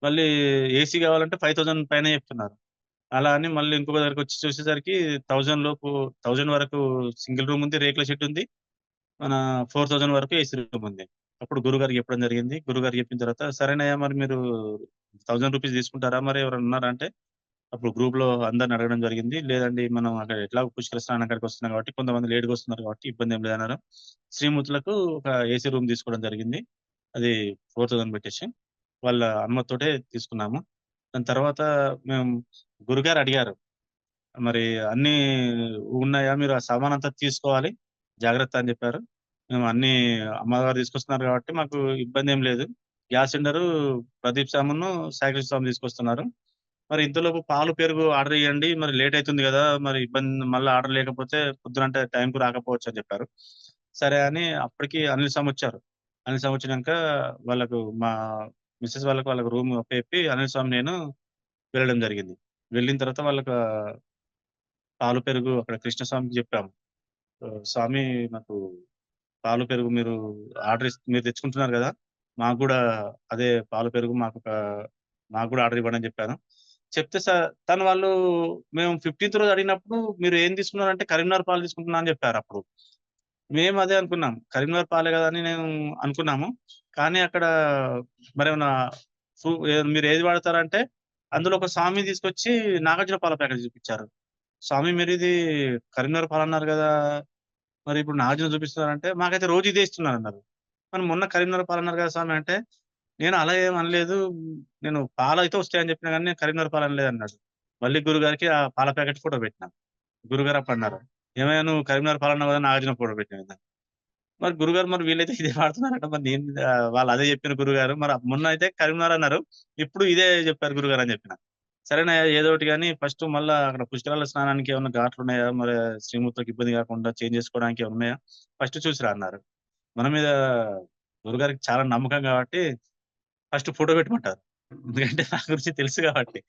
మళ్ళీ ఏసీ కావాలంటే 5000 పైనే చెప్తున్నారు. అలా అని మళ్ళీ ఇంకొక దగ్గరకొచ్చి చూసేసరికి 1000 లోపు 1000 వరకు సింగిల్ రూమ్ ఉంది. రేకుల షెడ్ ఉంది. మన 4000 వరకు ఏసీ రూమ్ ఉంది. అప్పుడు గురువుగారికి చెప్పడం జరిగింది. గురువుగారు చెప్పిన తర్వాత సరేనయ్యా మరి మీరు రూ. 1000 తీసుకుంటారా? మరి ఎవరైనా ఉన్నారా? అంటే అప్పుడు గ్రూప్‌లో అందరిని అడగడం జరిగింది. లేదండి మనం అక్కడ ఎట్లాగో పుష్కర స్నానం కాడికి వస్తున్నాం కాబట్టి కొంతమంది లేట్‌గా వస్తున్నారు కాబట్టి ఇబ్బందేం లేదన్నారు. శ్రీమూర్తులకు ఒక ఏసీ రూమ్ తీసుకోవడం జరిగింది. అది 4000 పెట్టేసి వాళ్ళ అనుమతితోటే తీసుకున్నాము. దాని తర్వాత మేము గురుగారు అడిగారు. మరి అన్నీ ఉన్నాయా? మీరు ఆ సామానంతా తీసుకోవాలి. జాగ్రత్త అని జెప్పారు. మేము అన్నీ అమ్మగారు తీసుకొస్తున్నారు గాబట్టి మాకు ఇబ్బందేం లేదు. గ్యాస్ సిలిండరు ప్రదీప్ సామును, సాయికృష్ణ స్వామి తీసుకొస్తున్నారు. మరి ఇంతలోపు పాలు, పెరుగు ఆర్డర్ ఇయ్యండి. మరి లేట్ అయితుంది గదా! మరి మళ్ళా ఆర్డర్ లేకపోతే పొద్దునంటే టైంకి రాకపోవచ్చు అని జెప్పారు. సరే అని అప్పటికి అనిల్ స్వామి వచ్చారు. అనిల్ స్వామి వచ్చినంక వాళ్ళకు మా మిసెస్ వాళ్ళకి రూమ్ అప్పజెప్పి అనిల్ స్వామి, నేను వెళ్ళడం జరిగింది. వెళ్ళిన తర్వాత వాళ్ళకు పాలు, పెరుగు అక్కడ కృష్ణస్వామికి జెప్పాము. స్వామి నాకు పాలు, పెరుగు మీరు తెచ్చుకుంటున్నారు గదా! మాకు గూడా అదే పాలు, పెరుగు మాకు గూడా ఆర్డర్ ఇవ్వండి అని జెప్పాను. చెప్తే తను వాళ్ళు మేము 15థ్ రోజు అడిగినప్పుడు మీరు ఏం తీసుకున్నారంటే కరీంనగర్ పాలు తీసుకుంటున్నా అని జెప్పారప్పుడు. మేము అదే అనుకున్నాం. కరీంనగర్ పాలే గదా! అని నేను అనుకున్నాము. కానీ అక్కడ మరేమన్నా మీరేది వాడతారంటే అందులో ఒక స్వామి తీసుకొచ్చి నాగార్జున పాల ప్యాకెట్ చూపిచ్చారు. స్వామి మీరిది కరీంనగర్ పాలన్నారు గదా! మరిప్పుడు నాగార్జున చూపిస్తున్నారంటే, మాకైతే రోజు ఇదే ఇస్తున్నారన్నారు. మరి మొన్న కరీంనగర్ పాలన్నారు గదా స్వామి అంటే, నేను అలా ఏమి అనలేదు. నేను పాలైతే వస్తాయని చెప్పినా గానీ, నేను కరీంనగర్ పాలనలేదన్నాడు. మళ్ళీ గురుగారికి ఆ పాల ప్యాకెట్ ఫోటో పెట్టినా. గురుగారు అప్పుడన్నారు, "ఏమయ్య నువ్వు కరీంనగర్ పాలన్నావు గదా! నాగార్జున ఫోటో పెట్టినావేందని." మరి గురుగారు మరి వీళ్ళైతే ఇదే వాడుతున్నారంట. మరి వాళ్ళు అదే చెప్పిన గురుగారు. మరి మొన్న అయితే కరీంనగర్ అన్నారు. ఇప్పుడు ఇదే చెప్పారు గురుగారు అని చెప్పిన. సరేనయ్యా ఏదో ఒకటి గాని ఫస్ట్ మళ్ళా అక్కడ పుష్కరాల స్నానానికి ఏమన్నా ఘాట్లున్నాయా? మరి శ్రీమూర్తులకు ఇబ్బంది కాకుండా చేంజ్ చేసుకోవడానికి ఏమన్నా ఉన్నాయా? ఫస్ట్ చూసిరా అన్నారు. మన మీద గురుగారికి చాలా నమ్మకం కాబట్టి ఫస్ట్ ఫోటో పెట్టమంటారు. ఎందుకంటే నా గురించి తెలుసు కాబట్టి.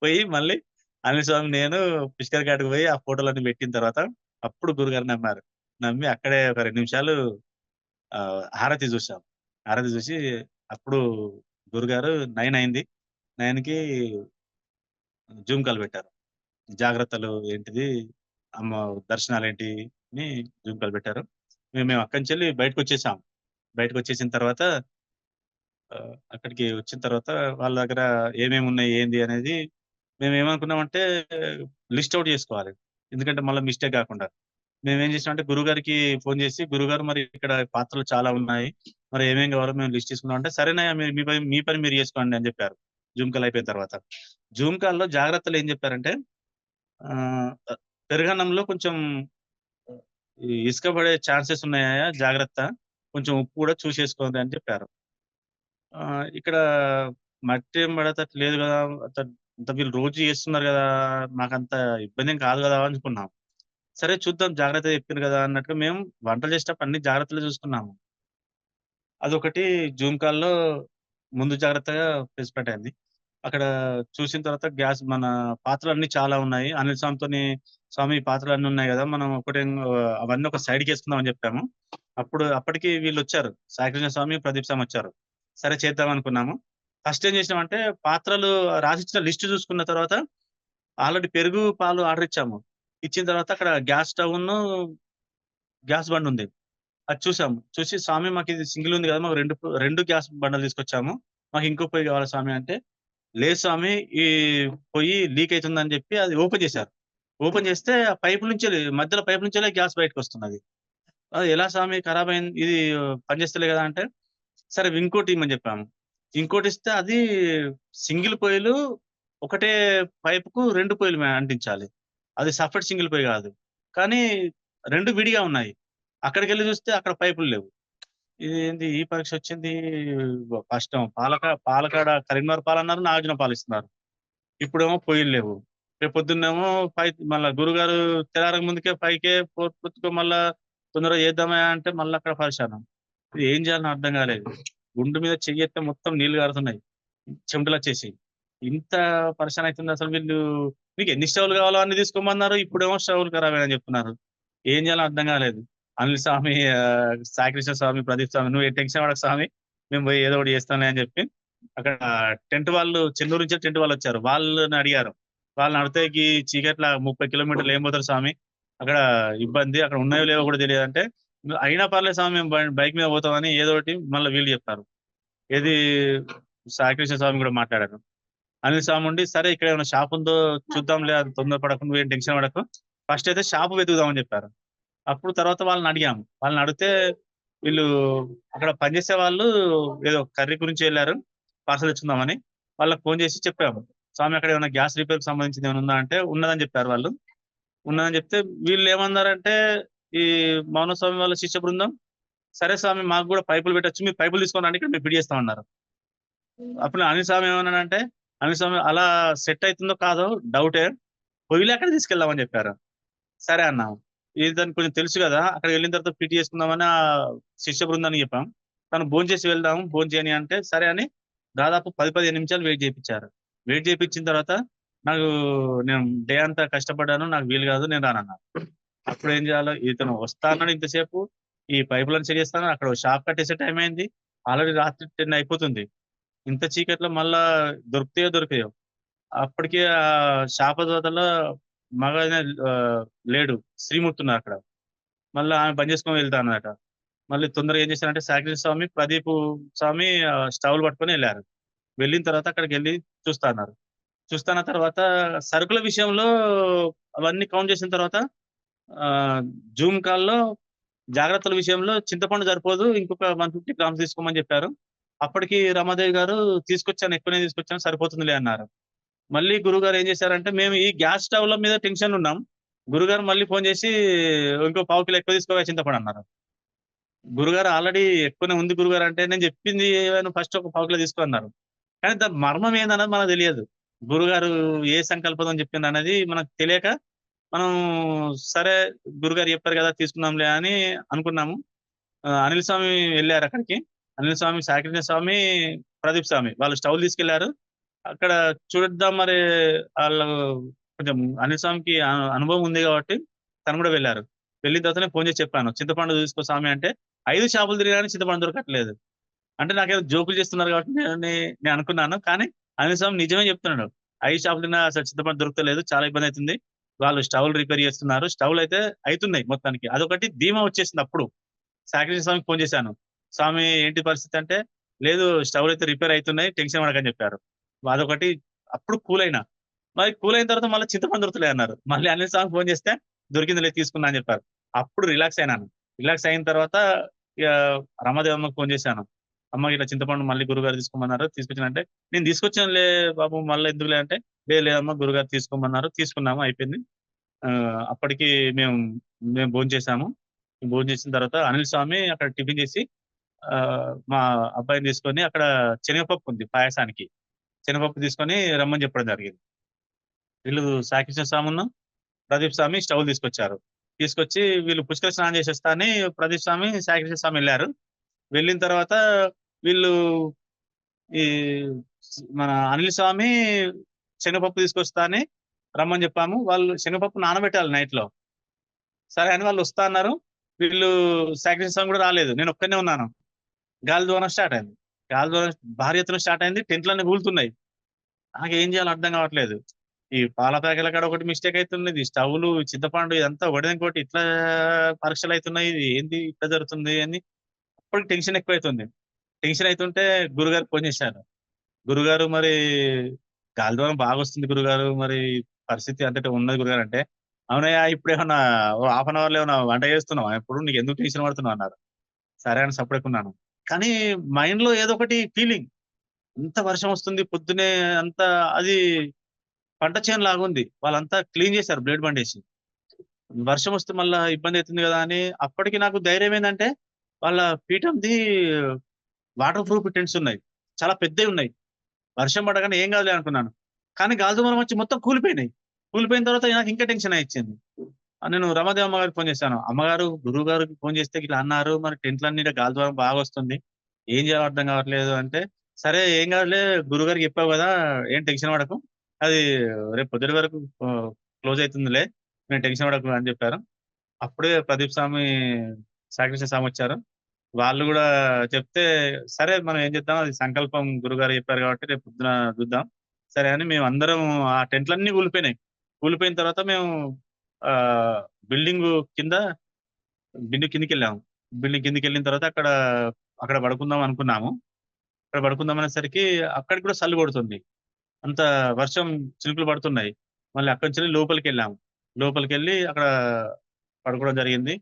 పోయి మళ్ళీ అనిల్ స్వామి, నేను పుష్కర్ ఘాట్‌కి పోయి ఆ ఫోటోలన్నీ పెట్టిన తర్వాత అప్పుడు గురుగారు నమ్మారు. నమ్మి అక్కడే ఒక 2 నిమిషాలు హారతి చూసాం. హారతి చూసి అప్పుడు గురుగారు 9 అయింది. 9కి జూమ్ కాల్ పెట్టారు. జాగ్రత్తలు ఏంటిది, అమ్మ దర్శనాలేంటి అని జూమ్ కాల్ పెట్టారు. మేము అక్కడి నుంచెళ్ళి బయటకొచ్చేసాం. బయటకొచ్చేసిన తర్వాత అక్కడికి వచ్చిన తర్వాత వాళ్ళ దగ్గర ఏమేమున్నాయి, ఏంది అనేది మేమేమనుకున్నామంటే లిస్ట్ ఔట్ చేసుకోవాలి. ఎందుకంటే మళ్ళా మిస్టేక్ గాకుండా. మేమేం చేసామంటే గురువుగారికి ఫోను చేసి, "గురువుగారు మరి ఇక్కడ పాత్రలు చాలా ఉన్నాయి. మరి ఏమేం కావాలో మేము లిస్ట్ తీసుకున్నాం" అంటే, "సరేనయ్యా మీరు మీ పని మీరు చేసుకోండి" అని చెప్పారు. జూమ్ కాల్ అయిపోయిన తర్వాత. జూమ్ కాల్‌లో జాగ్రత్తలు ఏం చెప్పారంటే ఆహ్, పెరుగన్నంలో కొంచెం ఈ ఇసుక పడే ఛాన్సెస్ ఉన్నాయయ్యా జాగ్రత్త. కొంచెం ఉప్పు కూడా చూసేసుకోండి అని చెప్పారు. ఇక్కడ మట్టేం పడేతట్టు లేదు గదా! అంత అంత వీళ్ళు రోజు చేస్తున్నారు గదా! మాకంత ఇబ్బందేం కాదు గదా! అనుకున్నాం. సరే చూద్దాం జాగ్రత్తగా చెప్పిర్రు గదా! అన్నట్టుగా మేము వంటలు చేసేటప్పుడు అన్ని జాగ్రత్తలు చూసుకున్నాము. అదొకటి జూమ్ కాల్‌లో ముందు జాగ్రత్తగా ఫేస్ ప్యాట్ అయింది. అక్కడ చూసిన తర్వాత గ్యాస్ మన పాత్రలన్నీ చాలా ఉన్నాయి. అనిల్ స్వామితోని, "స్వామి ఈ పాత్రలన్నీ ఉన్నాయి గదా! మనం అవన్నీ ఒక సైడ్‌కేసుకుందాం" అని చెప్పాము. అప్పటికి వీళ్ళొచ్చారు. సాయికృష్ణ స్వామి, ప్రదీప్ స్వామి వచ్చారు. సరే చేద్దాం అనుకున్నాము. ఫస్ట్ ఏం చేసినామంటే పాత్రలు రాసిచ్చిన లిస్ట్ చూసుకున్న తర్వాత ఆల్రెడీ పెరుగు, పాలు ఆర్డర్ ఇచ్చాము. ఇచ్చిన తర్వాత అక్కడ గ్యాస్ స్టవ్వును, గ్యాస్ బండుంది. అది చూసాము. చూసి "స్వామి మాకిది సింగిల్ ఉంది గదా! మాకు 2 గ్యాస్ బండలు తీసుకొచ్చాము. మాకు ఇంకో పొయ్యి కావాలి స్వామి" అంటే, "లేదు స్వామి ఈ పొయ్యి లీక్ అయితుందని" చెప్పి అది ఓపెన్ చేశారు. ఓపెన్ చేస్తే ఆ పైపు నుంచెల్లి మధ్యలో పైప్ నుంచెల్లే గ్యాస్ బయటకొస్తున్నది. "ఎలా స్వామి ఖరాబయింది ఇది పనిచేస్తలే గదా!" అంటే, సరే ఇంకోటి ఇమ్మని చెప్పాము. ఇంకోటిస్తే అది సింగిల్ పొయ్యిలు ఒకటే పైపుకు 2 పొయ్యిలు అంటించాలి. అది సెపరేట్ సింగిల్ పొయ్యి గాదు. కానీ 2 విడిగా ఉన్నాయి. అక్కడికెళ్లి చూస్తే అక్కడ పైపులు లేవు. ఇదేంది ఈ పరీక్షొచ్చింది. ఫస్టేమో పాలకాడ కరీంనగర్ పాలన్నారు, నాగార్జున పాలిస్తున్నారు. ఇప్పుడేమో పొయ్యిలు లేవు. రేపు పొద్దున్నేమో మళ్ళా గురుగారు తెల్లారక ముందుకే 5కే మళ్ళా తొందరగా చేద్దామయ్యా అంటే మళ్ళక్కడ పరేషాను. ఏం చేయాలో అర్థం కాలేదు. గుండు మీద చెయ్యెత్తే మొత్తం నీళ్లు కారుతున్నాయి. చెమటలొచ్చేసి. ఇంత పరేషాన్ అయితుందసలు వీళ్ళు. మీకెన్ని స్టవ్‌లు కావాలో అన్ని తీసుకోమన్నారు. ఇప్పుడేమో స్టవ్‌లు ఖరాబయినాయని చెప్తున్నారు. ఏం చేయాలో అర్థం కాలేదు. అనిల్ స్వామి, సాయికృష్ణ స్వామి, ప్రదీప్ స్వామి, "నువ్వు టెన్షన్ పడకు స్వామి. మేము పోయి ఏదో ఒకటి చేస్తాంలే" అని చెప్పి అక్కడ టెంట్ వాళ్ళు చెన్నూరు నుంచి టెంట్ వాళ్ళొచ్చారు. వాళ్ళని అడిగారు. వాళ్ళని అడిగితే చీకట్ల 30 కిలోమీటర్లు ఏం పోతారు స్వామి. అక్కడ ఇబ్బంది. అక్కడ ఉన్నాయో లేవో కూడా తెలీదంటే, "అయినా పర్లేదు స్వామి మేము బైక్ మీద పోతామని" ఏదో ఒకటి మళ్ళా వీళ్ళు చెప్పారు. ఏది సాయికృష్ణ స్వామి కూడా మాట్లాడారు. అనిల్ స్వామి ఉండి, "సరే ఇక్కడ ఏమైనా షాప్ ఉందో చూద్దాంలే. అది తొందర పడకు. నువ్వేం టెన్షన్ పడకు. ఫస్ట్ అయితే షాప్ వెతుకుదాం" అని చెప్పారు. అప్పుడు తర్వాత వాళ్ళని అడిగాము. వాళ్ళని అడిగితే వీళ్ళు అక్కడ పనిచేసే వాళ్ళు ఏదో కర్రీ గురించి వెళ్లారు. పార్సెల్ తెచ్చుకుందామని. వాళ్ళకి ఫోను చేసి చెప్పాము. "స్వామి అక్కడ ఏమైనా గ్యాస్ రిపేర్‌కి సంబంధించింది ఏమైనా ఉందా?" అంటే ఉన్నదని చెప్పారు వాళ్ళు. ఉన్నదని చెప్తే వీళ్ళేమన్నారంటే, ఈ మౌనస్వామి వాళ్ళ శిష్య బృందం, "సరే స్వామి మాకు గూడా పైపులు పెట్టొచ్చు. మీరు పైపులు తీసుకొని రండి. ఇక్కడ మేము ఫిట్ చేస్తాం" అన్నారు. అప్పుడు అనిల్ స్వామి ఏమన్నాడంటే, "అనిల్ స్వామి అలా సెట్ అయితుందో కాదో డౌటే. పొయ్యిలు ఎక్కడ తీసుకెళ్దాం" అని చెప్పారు. సరే అన్నాము. ఇతనికి కొంచెం తెలుసు గదా! అక్కడికెళ్ళిన తర్వాత ఫిట్ చేసుకుందామని శిష్య బృందానికి చెప్పాం. తను భోంచేసి వెళ్దాం, భోంచేయని అంటే, సరే అని దాదాపు 10, 15 నిమిషాలు వెయిట్ చేపిచ్చారు. వెయిట్ చేపిచ్చిన తర్వాత నాకు నేను డే అంతా కష్టపడ్డాను. నాకు వీలు గాదు. నేను రానన్నా. అప్పుడేం జేయాలో ఇతను వస్తా అన్నాడు ఇంతసేపు. ఈ పైపులను చెక్ చేస్తాను. అక్కడ షాప్ కట్టేసే టైం అయింది. ఆల్రెడీ రాత్రి 10 అయిపోతుంది. ఇంత చీకట్లో మళ్ళా దొరుకుతాయో, దొరకయో. అప్పటికే షాపదవతల మగాయన లేడు. శ్రీమూర్తి ఉన్నారక్కడ. మళ్ళా ఆమె బంద్ చేసుకొని వెళ్తా అన్నదట. మళ్ళీ తొందరగా ఏం చేశారంటే సాకిని స్వామి, ప్రదీపు స్వామి స్టవ్‌లు పట్టుకొని ఎళ్లారు. వెళ్ళిన తర్వాత అక్కడికెళ్లి చూస్తా అన్నారు. చూస్తన్న తర్వాత సరుకుల విషయంలో అవన్నీ కౌంట్ చేసిన తర్వాత జూమ్ కాల్‌లో జాగ్రత్తల విషయంలో చింతపండు సరిపోదు. ఇంకొక 150 గ్రామ్స్ తీసుకోమని చెప్పారు. అప్పటికి రమాదేవి గారు తీసుకొచ్చాను, ఎక్కువనే తీసుకొచ్చాను సరిపోతుందిలే అన్నారు. మళ్ళీ గురువుగారు ఏం చేశారంటే, మేము ఈ గ్యాస్ స్టవ్‌ల మీద టెన్షన్‌లో ఉన్నాం. గురువుగారు మళ్ళీ ఫోను చేసి, "ఇంకో పావు కిలో ఎక్కువ తీసుకోవయ్యా చింతపండన్నారు." గురువుగారు ఆల్రెడీ ఎక్కువనే ఉంది గురువుగారు అంటే, నేను చెప్పింది నువ్వు ఫస్ట్ ఒక పావు కిలో తీసుకో అన్నారు. కానీ దాని మర్మం ఏందన్నది మనకు తెలియదు. గురుగారు ఏ సంకల్పంతో చెప్పిండ్రనేది మనకు తెలియక మనం సరే గురుగారు చెప్పారు కదా! తీసుకుందాంలే అని అనుకున్నాము. అనిల్ స్వామి వెళ్లారక్కడికి. అనిల్ స్వామి, సాయికృష్ణ స్వామి, ప్రదీప్ స్వామి వాళ్ళు స్టవ్‌లు తీసుకెళ్లారు. అక్కడ చూద్దాం మరి ఆళ్ళు కొంచెం అనిల్ స్వామికి అనుభవం ఉంది కాబట్టి తను కూడా వెళ్లారు. వెళ్ళిన తర్వాత నేను ఫోన్ చేసి చెప్పాను. చింతపండు తీసుకో స్వామి అంటే 5 షాపులు తిరిగా గాని చింతపండు దొరకట్లేదు. అంటే నాకేదో జోకులు చేస్తున్నారు కాబట్టి నేను అనుకున్నాను. కానీ అనిల్ స్వామి నిజమే చెప్తున్నాడు. 5 షాపులు తిరిగినా అసలు చింతపండు దొరుకుతలేదు. చాలా ఇబ్బందయితుంది. వాళ్ళు స్టవ్‌లు రిపేర్ చేస్తున్నారు. స్టవ్‌లయితే అయితున్నాయి మొత్తానికి. అదొకటి ధీమా వచ్చేసింది అప్పుడు. సాయికృష్ణ స్వామికి ఫోన్ చేశాను. స్వామి ఏంటి పరిస్థితి అంటే, లేదు స్టవ్‌లయితే రిపేర్ అయితున్నాయి. టెన్షన్ పడకని చెప్పారు. అదొకటి అప్పుడు కూల్ అయినా. మరి కూల్ అయిన తర్వాత మళ్ళీ చింతపండు దొరుకుతలే అన్నారు. మళ్ళీ అనిల్ స్వామికి ఫోన్ చేస్తే దొరికిందిలే తీసుకున్నా అని చెప్పారు. అప్పుడు రిలాక్స్ అయినాను. రిలాక్స్ అయిన తర్వాత ఇగ రమాదేవమ్మకి ఫోన్ చేశాను. అమ్మ ఇట్లా చింతపండు మళ్ళీ గురువుగారు తీసుకోమన్నారు. తీసుకొచ్చానంటే, నేను తీసుకొచ్చానులే బాబు మళ్ళా ఎందుకులే అంటే, లేదు లేదమ్మా గురువుగారు తీసుకోమన్నారు. తీసుకున్నాము అయిపోయింది. అప్పటికి మేము మేము భోంచేసాము. భోంచేసిన తర్వాత అనిల్ స్వామి అక్కడ టిఫిన్ చేసి మా అబ్బాయిని తీసుకొని అక్కడ శనగపప్పు ఉంది పాయసానికి. శనగపప్పు తీసుకొని రమ్మని చెప్పడం జరిగింది. వీళ్ళు సాయికృష్ణ స్వామును, ప్రదీప్ స్వామి స్టవ్‌లు తీసుకొచ్చారు. తీసుకొచ్చి వీళ్ళు పుష్కర స్నానం చేసొస్తా అని ప్రదీప్ స్వామి, సాయికృష్ణ స్వామి ఎళ్లారు. వెళ్ళిన తర్వాత వీళ్ళు ఈ మన అనిల్ స్వామి శనగపప్పు తీసుకొస్తా అని రమ్మని చెప్పాము. వాళ్ళు శనగపప్పు నానబెట్టాలి నైట్‌లో. సరే అని వాళ్ళొస్తా అన్నారు. వీళ్ళు సాక్రిఫైస్ సాంగ్ గూడా రాలేదు. నేనొక్కడినే ఉన్నాను. గాలి దుమారం స్టార్ట్ అయింది. గాలి దుమారం భారీ ఎత్తున స్టార్ట్ అయింది. టెంట్లన్నీ కూలుతున్నాయి. నాకేం జేయాలో అర్థం కావట్లేదు. ఈ పాల ప్యాకెట్ల కాడ ఒకటి మిస్టేక్ అయితున్నది. స్టవ్‌లు, చింతపండు ఇదంతా ఒకటిదానికొకటి ఇట్లా పరీక్షలయితున్నాయి. ఇది ఏంది ఇట్లా జరుగుతుంది అని అప్పటికి టెన్షన్ ఎక్కువైతుంది. టెన్షన్ అయితుంటే గురుగారికి ఫోన్ చేశాను. గురుగారు మరి గాలి దుమారం బాగొస్తుంది గురుగారు. మరి పరిస్థితి అంతటే ఉన్నది గురుగారు అంటే, అవునయ్యా ఇప్పుడేమన్నా ఓ హాఫ్ అన్ అవర్‌లో ఏమన్నా వంట చేస్తున్నావా ఇప్పుడు? నీకెందుకు టెన్షన్ పడుతున్నావు అన్నారు. సరే అని సప్పుడేకున్నాను. కానీ మైండ్‌లో ఏదో ఒకటి ఫీలింగ్. ఇంత వర్షం వస్తుంది పొద్దున్నే అంతా అది పంట చేను లాగుంది. వాళ్ళంతా క్లీన్ చేశారు బ్లేడ్ బండేసి. వర్షం వస్తే మళ్ళా ఇబ్బందయితుంది గదా! అని అప్పటికి నాకు ధైర్యం ఏందంటే, వాళ్ళ పీఠంది వాటర్ ప్రూఫ్ టెంట్స్ ఉన్నాయి. చాలా పెద్దయున్నాయి. వర్షం పడగానే ఏం కాదులే అనుకున్నాను. కానీ గాలి దుమారం వచ్చి మొత్తం కూలిపోయినాయి. కూలిపోయిన తర్వాత నాకు ఇంకా టెన్షన్ ఇచ్చింది. నేను రమాదేవి అమ్మగారికి ఫోన్ చేశాను. అమ్మగారు గురువు గారికి ఫోన్ చేస్తే ఇట్లా అన్నారు. మరి టెంట్లన్నీ ఈడ గాలి దుమారం బాగొస్తుంది. ఏం చేయాలో అర్థం కావట్లేదు అంటే, సరే ఏం కాదులే గురువుగారికి చెప్పావు కదా! ఏం టెన్షన్ పడకు. అది రేపు పొద్దున వరకు క్లోజ్ అయితుందిలే. నువ్వు టెన్షన్ పడకు అని చెప్పారు. అప్పుడే ప్రదీప్ స్వామి, సాయికృష్ణ స్వామి వచ్చారు. వాళ్ళు గూడా చెప్తే, సరే మనం ఏం చేద్దాం అది సంకల్పం గురుగారు చెప్పారు కాబట్టి రేపు పొద్దున చూద్దాం. సరే అని మేమందరం ఆ టెంట్లన్నీ కూలిపోయినాయి. కూలిపోయిన తర్వాత మేము బిల్డింగు కింద బిల్డింగ్ కిందకెళ్ళాము. బిల్డింగ్ కిందకెళ్ళిన తర్వాత అక్కడ పడుకుందాం అనుకున్నాము. అక్కడ పడుకుందాం అనేసరికి అక్కడికి కూడా సల్లు కొడుతుంది. అంత వర్షం చినుకులు పడుతున్నాయి. మళ్ళీ అక్కడి నుంచి లోపలికెళ్ళాము. లోపలికెళ్ళి అక్కడ పడుకోవడం జరిగింది.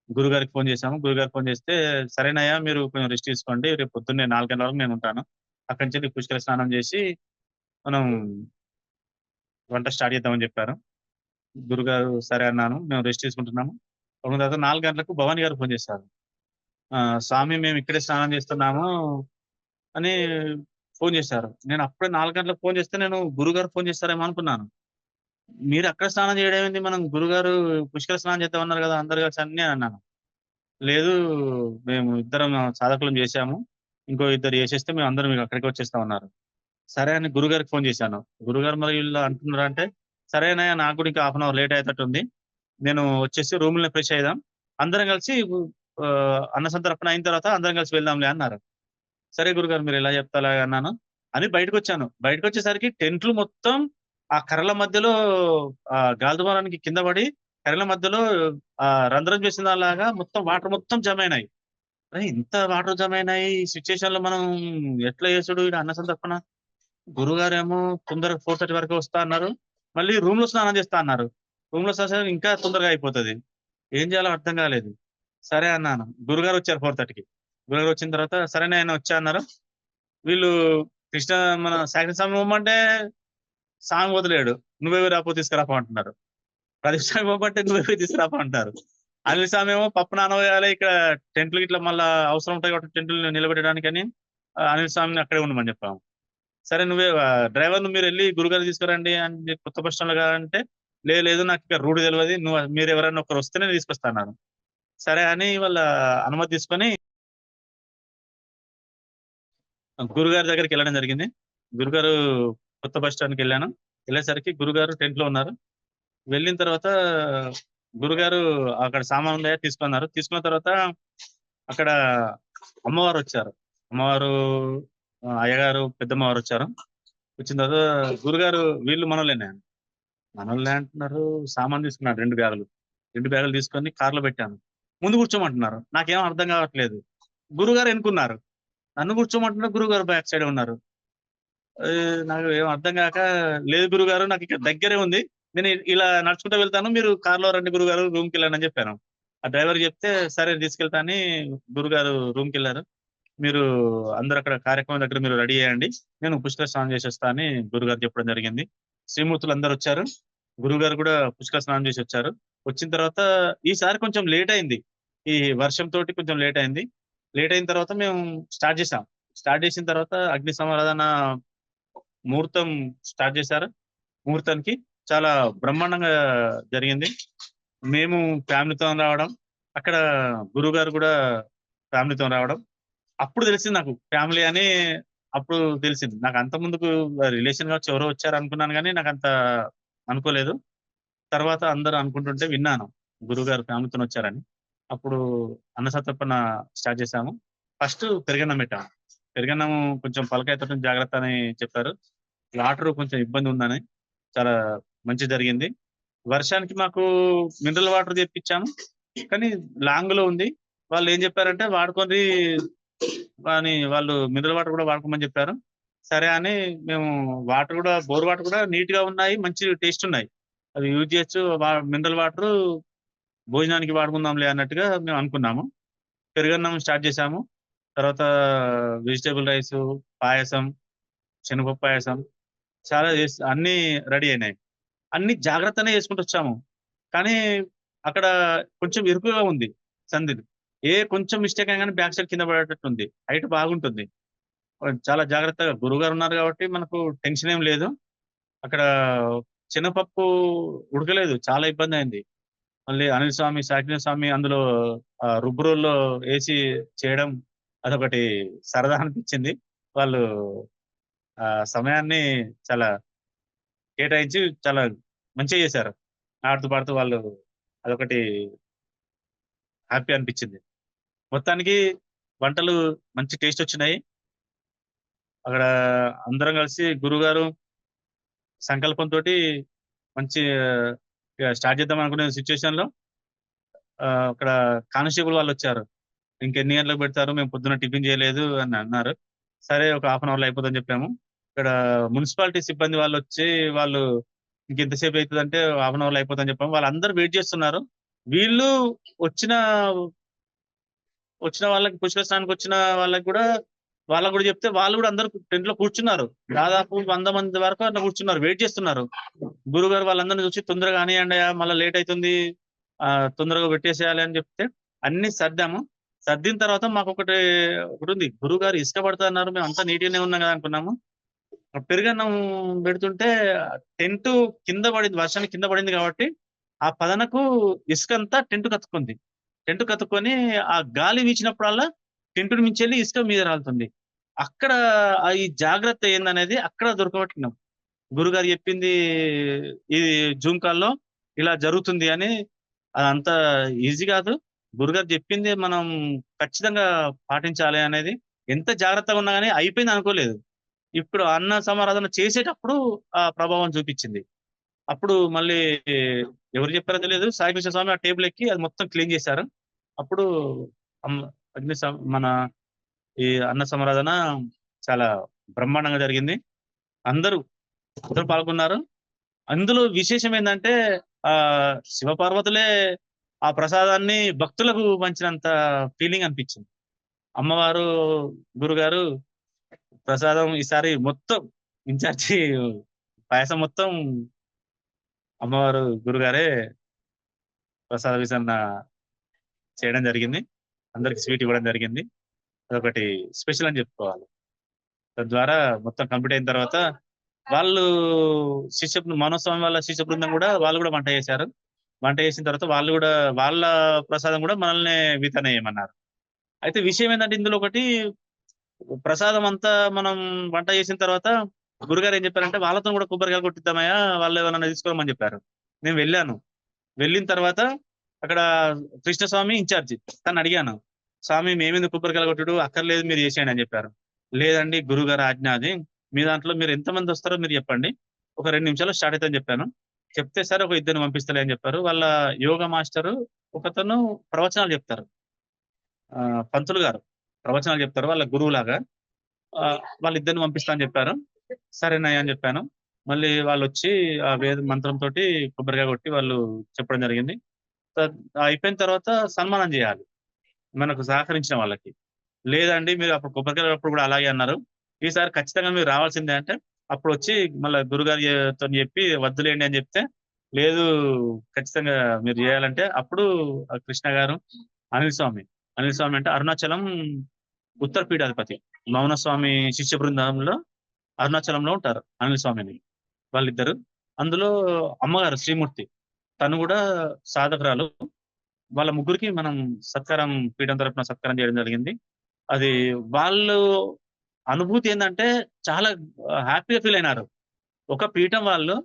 గురుగారికి ఫోన్ చేశాము. గురుగారికి ఫోన్ చేస్తే, "సరేనయ్యా మీరు కొంచెం రెస్ట్ తీసుకోండి. రేపు పొద్దున్నే 4 గంటల వరకు నేనుంటాను. అక్కడి నుంచి పుష్కర స్నానం చేసి మనం వంట స్టార్ట్ చేద్దామని" చెప్పారు. గురుగారు సరే అన్నాను. మేము రెస్ట్ తీసుకుంటున్నాము. ఉన్న తర్వాత 4 గంటలకు భవాని గారు ఫోన్ చేశారు. "స్వామి మేము ఇక్కడే స్నానం చేస్తున్నాము" అని ఫోన్ చేశారు. నేను అప్పుడే 4 గంటలకు ఫోన్ చేస్తే నేను గురుగారు ఫోన్ చేస్తారేమో అనుకున్నాను. "మీరక్కడ స్నానం చేయడం ఏంది? మనం గురుగారు పుష్కర స్నానం చేద్దామన్నారు కదా! అందరూ కలిసి" అని నేనన్నాను. లేదు. మేము ఇద్దరం సాధకులం జేశాము. ఇంకో ఇద్దరు జేసేస్తే మేమందరం ఇగ అక్కడికే వచ్చేస్తామన్నారు. సరే అని గురుగారికి ఫోన్ జేశాను. గురుగారు మరి ఈళ్ళు అంటున్నారంటే, సరే అన్నయ్య నాకు గూడా ఇంకా హాఫ్ అన్ అవర్ లేట్ అయ్యేటట్టుంది. నేను వచ్చేసి రూమ్‌లోనే ఫ్రెష్ అయిదాం. అందరం కలిసి అన్న సంతర్పణ అయిన తర్వాత అందరం కలిసి వెళ్దాంలే అన్నారు. సరే గురుగారు మీరెలా చెప్తే అలాగే అన్నాను. అని బయటకొచ్చాను. బయటకొచ్చేసరికి టెంట్లు మొత్తం ఆ కర్రల మధ్యలో గాలి దుమారానికి కింద పడి కర్రల మధ్యలో రంధ్రం చేసిన దానిలాగా మొత్తం వాటర్ మొత్తం జమైనాయి. అరే! ఇంత వాటర్ జమైనాయి. ఈ సిట్యుయేషన్‌లో మనం ఎట్లా చేసుడు ఈడ అన్న సంతర్పణ. గురువుగారేమో తొందరగా 4:30 వరకే వస్తా అన్నారు. మళ్ళీ రూమ్‌లో స్నానం చేస్తా అన్నారు. రూమ్‌లో స్నానం ఇంకా తొందరగా అయిపోతది. ఏం చేయాలో అర్థం కాలేదు. సరే అన్నాను. గురుగారొచ్చారు 4:30కి. గురుగారు వచ్చిన తర్వాత సరే నాయన వచ్చా అన్నారు. వీళ్ళు కృష్ణ మన సాయంత్రం సమయం పొమ్మంటే సామి వదిలేయడు. "నువ్వే రాపో తీసుకురాపో" అంటున్నారు. ప్రదీప్ స్వామి పొమ్మంటే "నువ్వే పోయి తీసుకురాపో" అంటారు. అనిల్ స్వామి ఏమో పప్పు నానబోయాలి. ఇక్కడ టెంట్లు గిట్లా మళ్ళా అవసరం ఉంటాయి కాబట్టి టెంటులు నిలబెట్టడానికని అనిల్ స్వామిని అక్కడే ఉండమని చెప్పాము. సరే నువ్వే డ్రైవర్‌ని మీరెళ్లి గురుగారికి తీసుకురండి అని కొత్త బస్ స్టాండ్‌లో కాదంటే, లేదు నాకిక్కడ రూట్ తెలవది. మీరెవరైనా ఒకరొస్తే నేను తీసుకొస్తా అన్నారు. సరే అని వాళ్ళ అనుమతి తీసుకొని గురుగారి దగ్గరికెళ్ళడం జరిగింది. గురుగారు కొత్త బస్ స్టాండ్‌కెళ్ళాను. ఎళ్ళేసరికి గురుగారు టెంట్‌లో ఉన్నారు. వెళ్ళిన తర్వాత గురుగారు అక్కడ సామానున్నాయా తీసుకున్నారు. తీసుకున్న తర్వాత అక్కడ అమ్మవారొచ్చారు. అమ్మవారు అయ్యగారు, పెద్దమ్మవారొచ్చారు. వచ్చిన తర్వాత గురుగారు వీళ్ళు మనోళ్ళేనా? మనోళ్ళే అంటున్నారు. సామాను తీసుకున్నారు 2 బ్యాగులు. 2 బ్యాగులు తీసుకొని కార్‌లో పెట్టాను. ముందు కూర్చోమంటున్నారు. నాకేం అర్థం కావట్లేదు. గురుగారు ఎనకున్నారు. నన్ను కూర్చోమంటున్నారు. గురుగారు బ్యాక్ సైడే ఉన్నారు. నాకు ఏం అర్థం గాక, లేదు గురుగారు నాకిక్కడ దగ్గరే ఉంది. నేను ఇలా నడుచుకుంటూ వెళ్తాను. మీరు కార్‌లో రండి గురుగారు రూమ్‌కెళ్ళండి అని జెప్పాను. ఆ డ్రైవర్‌కి జెప్తే, సరే తీసుకెళ్తా అని గురుగారు రూమ్‌కెళ్లారు. మీరు అందరూ అక్కడ కార్యక్రమం దగ్గర మీరు రెడీ అయ్యండి. నేను పుష్కర స్నానం చేసొస్తా అని గురుగారు చెప్పడం జరిగింది. శ్రీమూర్తులందరొచ్చారు. గురువుగారు గూడా పుష్కర స్నానం చేసొచ్చారు. వచ్చిన తర్వాత ఈసారి కొంచెం లేట్ అయింది. ఈ వర్షంతోటి కొంచెం లేట్ అయింది. లేట్ అయిన తర్వాత మేము స్టార్ట్ చేసాం. స్టార్ట్ చేసిన తర్వాత అగ్ని సమారాధన ముహూర్తం స్టార్ట్ చేశారు. ముహూర్తానికి చాలా బ్రహ్మాండంగా జరిగింది. మేము ఫ్యామిలీతోని రావడం, అక్కడ గురువుగారు గూడా ఫ్యామిలీతోని రావడం. అప్పుడు తెలిసింది నాకు ఫ్యామిలీ అని అప్పుడు తెలిసింది. నాకు అంత ముందుకు రిలేషన్ కావచ్చు ఎవరో వచ్చారనుకున్నాను గానీ, నాకంత అనుకోలేదు. తర్వాత అందరూ అనుకుంటుంటే విన్నాను. గురువుగారు ఫ్యామిలీతోనొచ్చారని. అప్పుడు అన్న సంతర్పణ స్టార్ట్ చేశాము. ఫస్ట్ పెరుగన్నం పెట్టాము. పెరుగన్నం కొంచెం పలకాయతోటి జాగ్రత్త అని చెప్పారు. వాటరు కొంచెం ఇబ్బందుందని చాలా మంచి జరిగింది. వర్షానికి మాకు మినరల్ వాటర్ తెప్పిచ్చాము. కానీ లాంగ్‌లో ఉంది. వాళ్ళేం జెప్పారంటే వాడుకోండి అని వాళ్ళు మినరల్ వాటర్ గూడా వాడుకోమని జెప్పారు. సరే అని మేము వాటర్ గూడా బోర్ వాటర్ గూడా నీట్‌గా ఉన్నాయి. మంచి టేస్ట్ ఉన్నాయి. అవి యూజ్ జేయొచ్చు. మినరల్ వాటరు భోజనానికి వాడుకుందాంలే అన్నట్టుగా మేము అనుకున్నాము. పెరుగన్నం స్టార్ట్ జేశాము. తర్వాత వెజిటబుల్ రైసు, పాయసం, శనగపప్పు పాయసం చాలా అన్నీ రెడీ అయినాయి. అన్ని జాగ్రత్తనే చేసుకుంటొచ్చాము. కానీ అక్కడ కొంచెం ఇరుకుగా ఉంది సందులు. కొంచెం మిస్టేక్ అయిన గాని బ్యాక్ సైడ్ కింద పడేటట్టుంది. హైట్ బాగుంటుంది. చాలా జాగ్రత్తగా గురువుగారున్నారు గాబట్టి మనకు టెన్షన్ ఏం లేదు. అక్కడ శనగపప్పు ఉడకలేదు. చాలా ఇబ్బందయింది. మళ్ళీ అనిల్ స్వామి, సాకిన స్వామి అందులో రుబ్బురోల్లో ఏసి చేయడం అదొకటి సరదా అనిపిచ్చింది. వాళ్ళు సమయాన్ని చాలా కేటాయించి చాలా మంచిగా చేశారు. ఆడుతూ పాడుతూ వాళ్ళు అదొకటి హ్యాపీ అనిపిచ్చింది. మొత్తానికి వంటలు మంచి టేస్టొచ్చినాయి. అక్కడ అందరం కలిసి గురువుగారు సంకల్పంతోటి మంచి స్టార్ట్ చేద్దాం అనుకునే సిట్యుయేషన్‌లో అక్కడ కానిస్టేబుల్ వాళ్ళొచ్చారు. ఇంకెన్ని గంటలకు పెడతారు? మేము పొద్దున్న టిఫిన్ చేయలేదు అని అన్నారు. సరే ఒక హాఫ్ అన్ అవర్‌లో అయిపోద్దని చెప్పాము. ఇక్కడ మున్సిపాలిటీ సిబ్బంది వాళ్ళొచ్చి వాళ్ళు ఇంకెంతసేపు అయితదంటే హాఫ్ అన్ అవర్‌లో అయిపోద్దని చెప్పాము. వాళ్ళందరూ వెయిట్ చేస్తున్నారు. వీళ్ళు వచ్చిన వచ్చిన వాళ్ళకి పుష్కర స్నానానికొచ్చిన వాళ్ళకి గూడా చెప్తే వాళ్ళు గూడా అందరూ టెంట్‌లో కూర్చున్నారు. దాదాపు 100 మంది వరకు అట్లా కూర్చున్నారు. వెయిట్ చేస్తున్నారు. గురువుగారు వాళ్ళందరిని చూసి తొందరగా కానియ్యండయ్యా మళ్ళా లేట్ అయితుంది. తొందరగా పెట్టేసేయాలి అని చెప్తే అన్నీ సర్దాము. సర్దిన తర్వాత ఒకటుంది. గురువుగారు ఇసుక పడతదన్నారు. మేమంతా నీట్‌గానే ఉన్నాం గదా! అనుకున్నాము. పెరుగన్నం పెడుతుంటే టెంటు కింద పడింది. వర్షానికి కింద పడింది కాబట్టి, ఆ పదనకు ఇసుకంతా టెంట్‌కతుక్కుంది. టెంట్‌కతుక్కొని ఆ గాలి వీచినప్పుడల్లా టెంటుని మించెళ్ళి ఇసుక మీద రాలుతుంది. అక్కడ ఈ జాగ్రత్త ఏందనేది అక్కడ దొరకబట్టుకున్నాం. గురుగారు చెప్పింది ఈ జూమ్ కాల్‌లో ఇలా జరుగుతుంది అని అదంత ఈజీ గాదు. గురుగారు చెప్పింది మనం ఖచ్చితంగా పాటించాలి అనేది ఎంత జాగ్రత్తగా ఉన్నా గాని అయిపోయిందనుకోలేదు. ఇప్పుడు అన్న సమారాధన చేసేటప్పుడు ఆ ప్రభావం చూపిచ్చింది. అప్పుడు మళ్ళీ ఎవరు చెప్పారో తెలీదు. సాయికృష్ణ స్వామి ఆ టేబుల్ ఎక్కి అది మొత్తం క్లీన్ చేశారు. అప్పుడు అమ్ అగ్ని సం మన ఈ అన్న సమారాధన చాలా బ్రహ్మాండంగా జరిగింది. అందరూ, అందరూ పాల్గొన్నారు. అందులో విశేషం ఏందంటే శివపార్వతులే ఆ ప్రసాదాన్ని భక్తులకు పంచినంత ఫీలింగ్ అనిపిచ్చింది. అమ్మవారు, గురుగారు ప్రసాదం ఈసారి మొత్తం ఇన్‌చార్జి పాయసం మొత్తం అమ్మవారు, గురుగారే ప్రసాద విసరణ చేయడం జరిగింది. అందరికి స్వీట్ ఇవ్వడం జరిగింది. అదొకటి స్పెషల్ అని చెప్పుకోవాలి. తద్వారా మొత్తం కంప్లీట్ అయిన తర్వాత వాళ్ళు మౌనస్వామి వాళ్ళ శిష్య బృందం కూడా వాళ్ళు కూడా వంట చేశారు. వంట చేసిన తర్వాత వాళ్ళు కూడా వాళ్ళ ప్రసాదం కూడా మనల్ని వితరణ చేయమన్నారు. అయితే విషయం ఏంటంటే ఇందులో ఒకటి, ప్రసాదం అంతా మనం వంట చేసిన తర్వాత గురుగారు ఏం చెప్పారంటే వాళ్ళతో కూడా కొబ్బరికాయలు కొట్టిద్దామయ్యా, వాళ్ళు ఏమన్నా తీసుకోమని చెప్పారు. నేను వెళ్ళాను. వెళ్ళిన తర్వాత అక్కడ కృష్ణస్వామి ఇన్ఛార్జి, తను అడిగాను, స్వామి మేమెందుకు కొబ్బరికాయలు కొట్టుడు, అక్కర్లేదు మీరు చేసేయండి అని చెప్పారు. లేదండి గురుగారు ఆజ్ఞ అది, మీ దాంట్లో మీరు ఎంతమంది వస్తారో మీరు చెప్పండి, ఒక 2 నిమిషాలు స్టార్ట్ అవుతుందని చెప్పాను. చెప్తే సరే ఒక ఇద్దరిని పంపిస్తలే అని చెప్పారు. వాళ్ళ యోగా మాస్టరు ఒకతను ప్రవచనాలు చెప్తారు, పంతులు గారు ప్రవచనాలు చెప్తారు వాళ్ళ గురువులాగా. వాళ్ళిద్దరిని పంపిస్తా అని చెప్పారు. సరేనయ్యా అని చెప్పాను. మళ్ళీ వాళ్ళొచ్చి ఆ వేద మంత్రంతో కొబ్బరికాయ కొట్టి వాళ్ళు చెప్పడం జరిగింది. అయిపోయిన తర్వాత సన్మానం చేయాలి మనకు సహకరించిన వాళ్ళకి. లేదండి మీరు అప్పుడు కొబ్బరికాయ అప్పుడు కూడా అలాగే అన్నారు, ఈసారి ఖచ్చితంగా మీరు రావాల్సిందే అంటే అప్పుడు వచ్చి మళ్ళీ గురుగారితో చెప్పి వద్దులేండి అని చెప్తే, లేదు ఖచ్చితంగా మీరు చేయాలంటే అప్పుడు ఆ కృష్ణ గారు, అనిల్ స్వామి, అనిల్ స్వామి అంటే అరుణాచలం ఉత్తర పీఠాధిపతి, మౌనస్వామి శిష్య బృందంలో అరుణాచలంలో ఉంటారు అనిల్ స్వామిని, వాళ్ళిద్దరు. అందులో అమ్మగారు శ్రీమూర్తి, తను కూడా సాధకురాలు. వాళ్ళ ముగ్గురికి మనం సత్కారం, పీఠం తరపున సత్కారం చేయడం జరిగింది. అది వాళ్ళు అనుభూతి ఏంటంటే చాలా హ్యాపీగా ఫీల్ అయినారు. ఒక పీఠం వాళ్ళు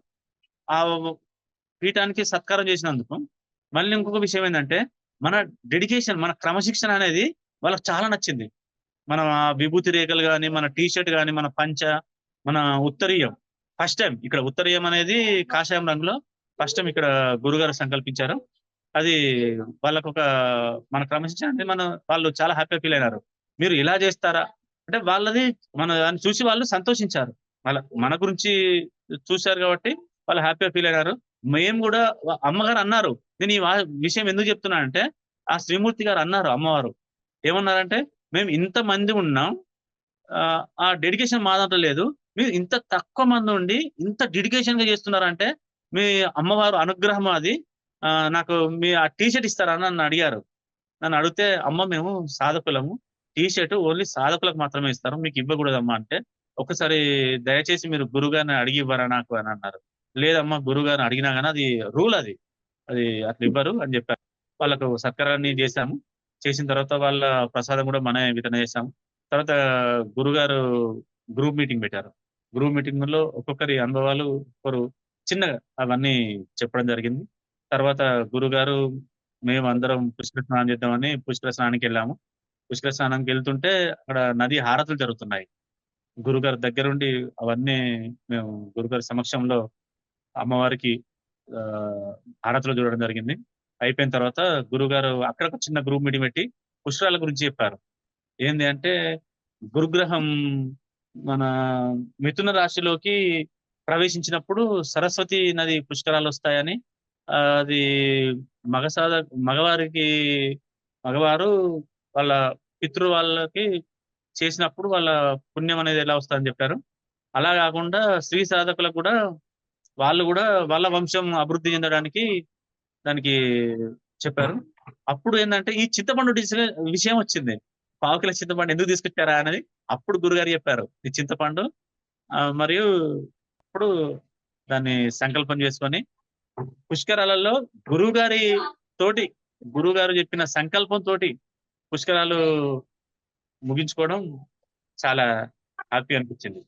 ఆ పీఠానికి సత్కారం చేసినందుకు. మళ్ళీ ఇంకొక విషయం ఏంటంటే మన డెడికేషన్, మన క్రమశిక్షణ అనేది వాళ్ళకి చాలా నచ్చింది. మనం ఆ విభూతి రేఖలు గాని, మన టీ షర్ట్ గాని, మన పంచ, మన ఉత్తరీయం ఫస్ట్ టైం ఇక్కడ ఉత్తరీయం అనేది కాషాయం రంగులో ఫస్ట్ టైం ఇక్కడ గురుగారు సంకల్పించారు. అది వాళ్ళకొక మన క్రమశిక్షణ అంటే వాళ్ళు చాలా హ్యాపీగా ఫీల్ అయినారు. మీరు ఇలా చేస్తారా అంటే వాళ్ళది, మన దాన్ని చూసి వాళ్ళు సంతోషించారు. మన గురించి చూశారు కాబట్టి వాళ్ళు హ్యాపీగా ఫీల్ అయినారు. మేము కూడా అమ్మగారు అన్నారు, నేను ఈ విషయం ఎందుకు చెప్తున్నానంటే ఆ శ్రీమూర్తి గారు అన్నారు, అమ్మవారు ఏమన్నారంటే, మేము ఇంత మంది ఉన్నాం, ఆ డెడికేషన్ మా దాంట్లో లేదు, మీరు ఇంత తక్కువ మంది ఉండి ఇంత డెడికేషన్ గా చేస్తున్నారంటే మీ అమ్మవారు అనుగ్రహం అది. నాకు మీ ఆ టీ షర్ట్ ఇస్తారా అని నన్ను అడిగారు. నన్ను అడిగితే, అమ్మ మేము సాధకులము, టీ షర్ట్ ఓన్లీ సాధకులకు మాత్రమే ఇస్తారు, మీకు ఇవ్వకూడదమ్మా అంటే, ఒకసారి దయచేసి మీరు గురుగారిని అడిగి ఇవ్వరా నాకు అని అన్నారు. లేదమ్మా గురుగారిని అడిగినా గానీ అది రూల్, అది అది అట్లా ఇవ్వరు అని చెప్పారు. వాళ్ళకు సత్కారాన్ని చేశాము. చేసిన తర్వాత వాళ్ళ ప్రసాదం కూడా మనమే వితరణ చేశాము. తర్వాత గురుగారు గ్రూప్ మీటింగ్ పెట్టారు. గ్రూప్ మీటింగ్ లో ఒక్కొక్కరి అనుభవాలు ఒకరు చిన్నగా అవన్నీ చెప్పడం జరిగింది. తర్వాత గురుగారు, మేము అందరం పుష్కర స్నానం చేద్దామని పుష్కర స్నానానికి వెళ్ళాము. పుష్కర స్నానానికి వెళ్తుంటే అక్కడ నది హారతులు జరుగుతున్నాయి. గురుగారు దగ్గరుండి అవన్నీ మేము గురుగారి సమక్షంలో అమ్మవారికి హారతులు చూడడం జరిగింది. అయిపోయిన తర్వాత గురుగారు అక్కడ ఒక చిన్న గ్రూప్ మీటింగ్ పెట్టి పుష్కరాల గురించి చెప్పారు. ఏంది అంటే గురుగ్రహం మన మిథున రాశిలోకి ప్రవేశించినప్పుడు సరస్వతి నది పుష్కరాలు వస్తాయని, అది మగసాధ మగవారికి మగవారు వాళ్ళ పితృ వాళ్ళకి చేసినప్పుడు వాళ్ళ పుణ్యం అనేది ఎలా వస్తుందని చెప్పారు. అలా కాకుండా స్త్రీ సాధకులకు కూడా వాళ్ళు కూడా వాళ్ళ వంశం అభివృద్ధి చెందడానికి దానికి చెప్పారు. అప్పుడు ఏంటంటే ఈ చింతపండు విషయం వచ్చింది. పావు కిలో చింతపండు ఎందుకు తీసుకొచ్చారా అనేది అప్పుడు గురుగారు చెప్పారు. ఈ చింతపండు మరియు అప్పుడు దాన్ని సంకల్పం చేసుకొని పుష్కరాలలో గురువు గారి తోటి, గురువు గారు చెప్పిన సంకల్పం తోటి పుష్కరాలు ముగించుకోవడం చాలా హ్యాపీ అనిపించింది.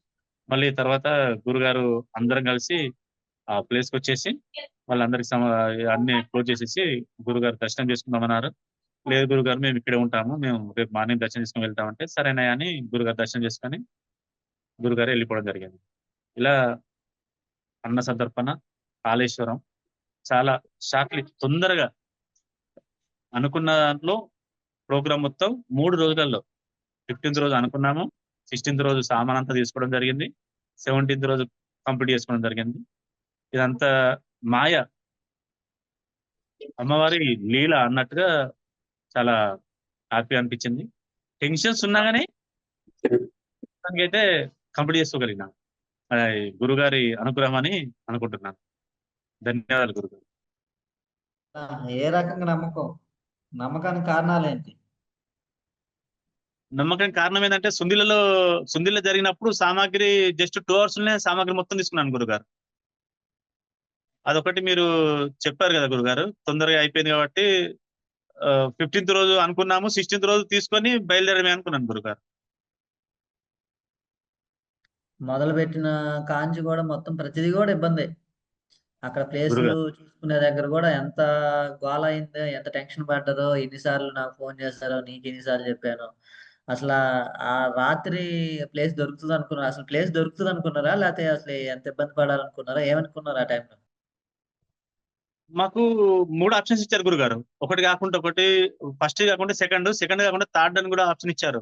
మళ్ళీ తర్వాత గురుగారు అందరం కలిసి ఆ ప్లేస్ కి వచ్చేసి వాళ్ళందరికి అన్ని క్లోజ్ చేసేసి గురుగారు దర్శనం చేసుకుందామన్నారు. లేదు గురుగారు మేము ఇక్కడే ఉంటాము, మేము రేపు మార్నింగ్ దర్శనం చేసుకుని వెళ్తామంటే సరేనా అని గురుగారు దర్శనం చేసుకొని గురుగారు వెళ్ళిపోవడం జరిగింది. ఇలా అన్న సందర్పణ కాళేశ్వరం చాలా షార్ట్లీ తొందరగా అనుకున్న దాంట్లో ప్రోగ్రామ్ మొత్తం 3 రోజులలో 15th రోజు అనుకున్నాము, 16th రోజు సామాన్ అంతా తీసుకోవడం జరిగింది, 17th రోజు కంప్లీట్ చేసుకోవడం జరిగింది. ఇదంతా మాయ, అమ్మవారి లీల అన్నట్టుగా చాలా హ్యాపీ అనిపించింది. టెన్షన్స్ ఉన్నా గానీ దానికైతే కంప్లీట్ చేసుకోగలిగినా గురుగారి అనుగ్రహం అని అనుకుంటున్నాను. ధన్యవాదాలు గురుగారు. ఏ రకంగా నమ్మకం, నమ్మకానికి కారణాలు ఏంటి? నమ్మకం కారణం ఏంటంటే సుందిల్లో జరిగినప్పుడు సామాగ్రి జస్ట్ 2 అవర్స్ లోనే సామాగ్రి మొత్తం తీసుకున్నాను గురుగారు. అదొకటి మీరు చెప్పారు కదా గురుగారు. తొందరగా అయిపోయింది కాబట్టి 15థ్ రోజు అనుకున్నాము. 16థ్ రోజు తీసుకొని బయలుదేరమే అనుకున్నాను గురుగారు. మొదలుపెట్టిన కాంచి కూడా మొత్తం ప్రతిదీ కూడా ఇబ్బందే. అక్కడ ప్లేసు గురుగారు చూసుకునే దగ్గర కూడా ఎంత గోల అయిందో, ఎంత టెన్షన్ పడ్డారో, ఎన్నిసార్లు నాకు ఫోన్ చేశారో, నీకు ఎన్నిసార్లు చెప్పానో. అసలు ఆ రాత్రి ప్లేస్ దొరుకుతుంది అనుకున్నారా? అసలు ప్లేస్ దొరుకుతుంది అనుకున్నారా? లేకపోతే అసలు ఎంత ఇబ్బంది పడాలనుకున్నారా? ఏమనుకున్నారు ఆ టైంలో? మాకు 3 ఆప్షన్స్ ఇచ్చారు గురుగారు. ఒకటి కాకుండా ఒకటి, ఫస్ట్ కాకుండా సెకండ్, సెకండ్ కాకుండా థర్డ్ అని కూడా ఆప్షన్ ఇచ్చారు.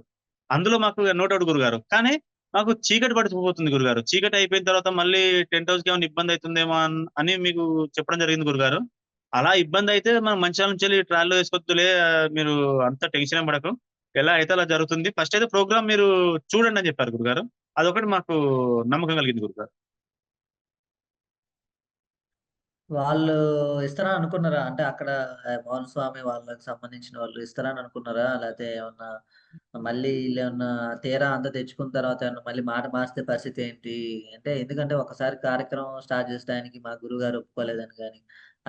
అందులో మాకు నో డౌట్ గురుగారు. కానీ మాకు చీకటి పడిపోతుంది గురుగారు. చీకటి అయిపోయిన తర్వాత మళ్ళీ టెంట్ హౌస్ కి ఏమైనా ఇబ్బంది అవుతుందేమో అని మీకు చెప్పడం జరిగింది గురుగారు. అలా ఇబ్బంది అయితే మనం మంచిర్యాల నుంచి వెళ్ళి ట్రాలీలో వేసుకొద్దులే, మీరు అంత టెన్షన్ ఏం పడకు, ఎలా అయితే అలా జరుగుతుంది, ఫస్ట్ అయితే ప్రోగ్రామ్ మీరు చూడండి అని చెప్పారు గురుగారు. అదొకటి మాకు నమ్మకం కలిగింది గురుగారు. వాళ్ళు ఇస్తారని అనుకున్నారా? అంటే అక్కడ మౌనస్వామి వాళ్ళకి సంబంధించిన వాళ్ళు ఇస్తారని అనుకున్నారా? లేకపోతే ఏమన్నా మళ్ళీ ఈళ్ళేమన్నా తీరా అంతా తెచ్చుకున్న తర్వాత ఏమన్నా మళ్ళీ మాట మార్చితే పరిస్థితి ఏంటి? అంటే ఎందుకంటే ఒకసారి కార్యక్రమం స్టార్ట్ చేసే టయానికి మా గురువుగారు ఒప్పుకోలేదని గాని,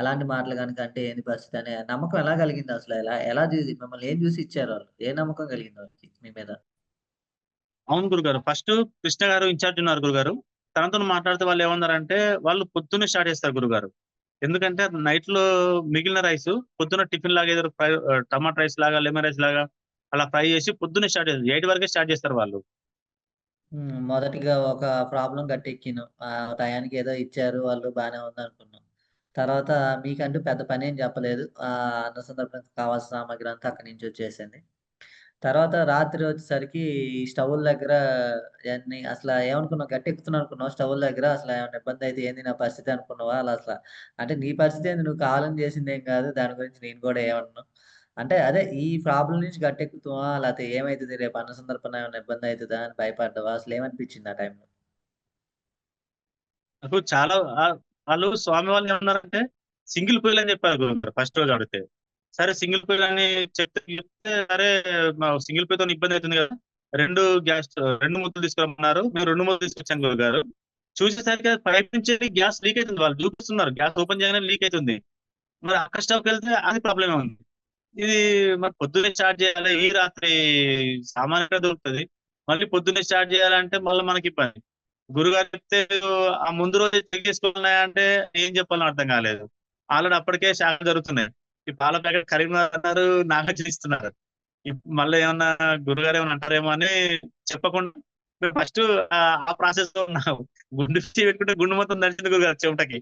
అలాంటి మాటలు గనుక అంటే ఏంది పరిస్థితి అనే నమ్మకం ఎలా కలిగింది అసలు? ఎలా ఎలా చూసి మిమ్మల్ని ఏం చూసి ఇచ్చారు వాళ్ళు? ఏ నమ్మకం కలిగింది వాళ్ళకి మీ మీద? అవును గురుగారు. ఫస్ట్ కృష్ణ గారు ఇన్ఛార్జ్ ఉన్నారు గురుగారు. తనతో మాట్లాడితే వాళ్ళు ఏమన్నారంటే, వాళ్ళు పొద్దున్నే స్టార్ట్ చేస్తారు గురుగారు. ఎందుకంటే నైట్ లో మిగిలిన రైస్ పొద్దున్న టిఫిన్ లాగా ఏదో టమాటా రైస్ లాగా, లెమన్ రైస్ లాగా అలా ఫ్రై చేసి పొద్దున్నే స్టార్ట్ చేస్తారు. 8 వరకే స్టార్ట్ చేస్తారు వాళ్ళు. మొదటిగా ఒక ప్రాబ్లమ్ గట్టెక్కిను. టయానికి ఏదో ఇచ్చారు వాళ్ళు బానే ఉందనుకున్నాం. తర్వాత మీకంటూ పెద్ద పనేం చెప్పలేదు. అన్న సందర్భంగా కావాల్సిన సామాగ్రి అంతా అక్కడి నుంచి వచ్చేసింది. తర్వాత రాత్రి వచ్చేసరికి ఈ స్టవ్‌ల దగ్గర ఇయన్నీ అసల ఏమనుకున్నావు? గట్టెక్కుతున్నావు అనుకున్నావా స్టవ్‌ల దగ్గర? అసల ఏమన్నా ఇబ్బందయితే ఏంది నా పరిస్థితి అనుకున్నావా? అంటే నీ పరిస్థితి ఏంది? నువ్వు కావాలని చేసిందేం కాదు. దాని గురించి నేను కూడా ఏమనను. అంటే అదే ఈ ప్రాబ్లమ్ నుంచి గట్టెక్కుతామా? లేతే ఏమైతది రేపు అన్న సందర్భంలో ఏమన్నా ఇబ్బందయితదా అని భయపడ్డావా? అసలేమనిపించింది ఆ టైంలో? నాకు చాలా వాళ్ళు స్వామి వాళ్ళు ఏమన్నారంటే సింగిల్ పొయ్యిలు అని చెప్పారు గురుగారు ఫస్ట్ రోజు అడిగితే. సరే సింగిల్ పొయ్యిలు అని చెప్తే సరే మా సింగిల్ పొయ్యితో ఇబ్బంది అవుతుంది కదా, రెండు గ్యాస్ 2 ముద్దలు తీసుకురమ్మన్నారు. మేము 2 ముద్దలు తీసుకొచ్చాం గురుగారు. చూసేసరికి పైప్ నుంచి గ్యాస్ లీక్ అవుతుంది. వాళ్ళు చూపిస్తున్నారు గ్యాస్ ఓపెన్ చేయగానే లీక్ అవుతుంది. మరి అక్కడ స్టవ్కి వెళ్తే అది ప్రాబ్లమే ఉంది. ఇది మరి పొద్దున్నే స్టార్ట్ చేయాలి, ఈ రాత్రి సామాన్యంగా దొరుకుతుంది, మళ్ళీ పొద్దున్నే స్టార్ట్ చేయాలంటే మళ్ళీ మనకి ఇబ్బంది. గురుగారు చెప్తే ఆ ముందు రోజు చెక్ చేసుకున్నాయంటే ఏం చెప్పాలో అర్థం కాలేదు. ఆల్రెడీ అప్పటికే షాక్ జరుగుతున్నాయి. ఈ పాల ప్యాకెట్ కరీంనగర్ అన్నారు, నాగార్జున ఇస్తున్నారు. మళ్ళీ ఏమన్నా గురుగారు ఏమన్నా అంటారేమో అని చెప్పకుండా మేము ఫస్ట్ ఆ ప్రాసెస్ లో ఉన్నాము. గుండు పిచ్చి పెట్టుకుంటే గుండు మొత్తం నడిచింది గురుగారు చెమటకి.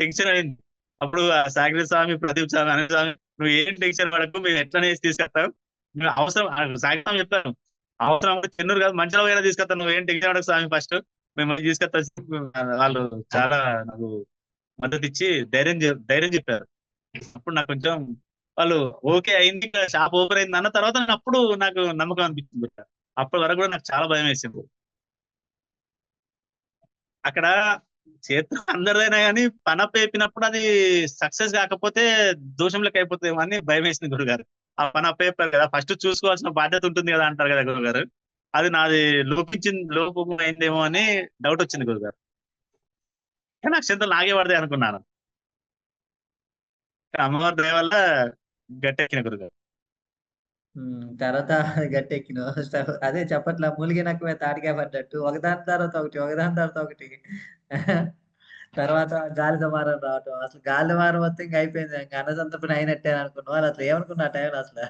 టెన్షన్ అయింది. అప్పుడు ఆ సాగరి స్వామి, ప్రదీప్ స్వామి, అనిల్ స్వామి, నువ్వు ఏం టెన్షన్ పడకు, మేము ఎట్లనే వేసి తీసుకొస్తాం, నువ్వు అవసరం సాగరి స్వామి చెప్పాను, అవసరం అంటే చెన్నూరు కాదు మంచిలో అయినా తీసుకొస్తాను, నువ్వు ఏం టెన్షన్ పడకు స్వామి, ఫస్ట్ మేము తీసుకొస్తా. వాళ్ళు చాలా నాకు మద్దతు ఇచ్చి ధైర్యం చెప్పారు. అప్పుడు నాకు కొంచెం వాళ్ళు ఓకే అయింది, ఇంకా షాప్ ఓపెన్ అయింది అన్న తర్వాత అప్పుడు నాకు నమ్మకం అనిపించింది. అప్పటి వరకు కూడా నాకు చాలా భయం వేసింది. అక్కడ చేతిలో అందరిదైనా కానీ పని అప్పయినప్పుడు అది సక్సెస్ కాకపోతే దోషం లెక్క అయిపోతుందేమో అని భయం వేసింది గురుగారు. ఆ పని అప్పయిపోయారు కదా, ఫస్ట్ చూసుకోవాల్సిన బాధ్యత ఉంటుంది కదా అంటారు కదా గురుగారు. అది నాది లోపం అయిందేమో అని డౌట్ వచ్చింది గురుగారు. కానీ అక్షంతలు నాగే పడతాయి అనుకున్నాను. కానీ అమ్మవారి దయ వల్ల గట్టెక్కిన గురుగారు. తర్వాత గట్టెక్కినావు. అదే చెప్పట్లా మూలిగినక్కమే తాటికాయ పడ్డట్టు ఒకదాని తర్వాత ఒకటి, ఒకదాని తర్వాత ఒకటి. తర్వాత గాలి దుమారం రావటం. అసలు గాలి దుమారం వస్తే ఇంక అయిపోయింది. ఇంక అన్నసంతర్పణ అయినట్టే అనుకున్నావా? అసలు ఏమనుకున్నావు ఆ టైంలో అసల?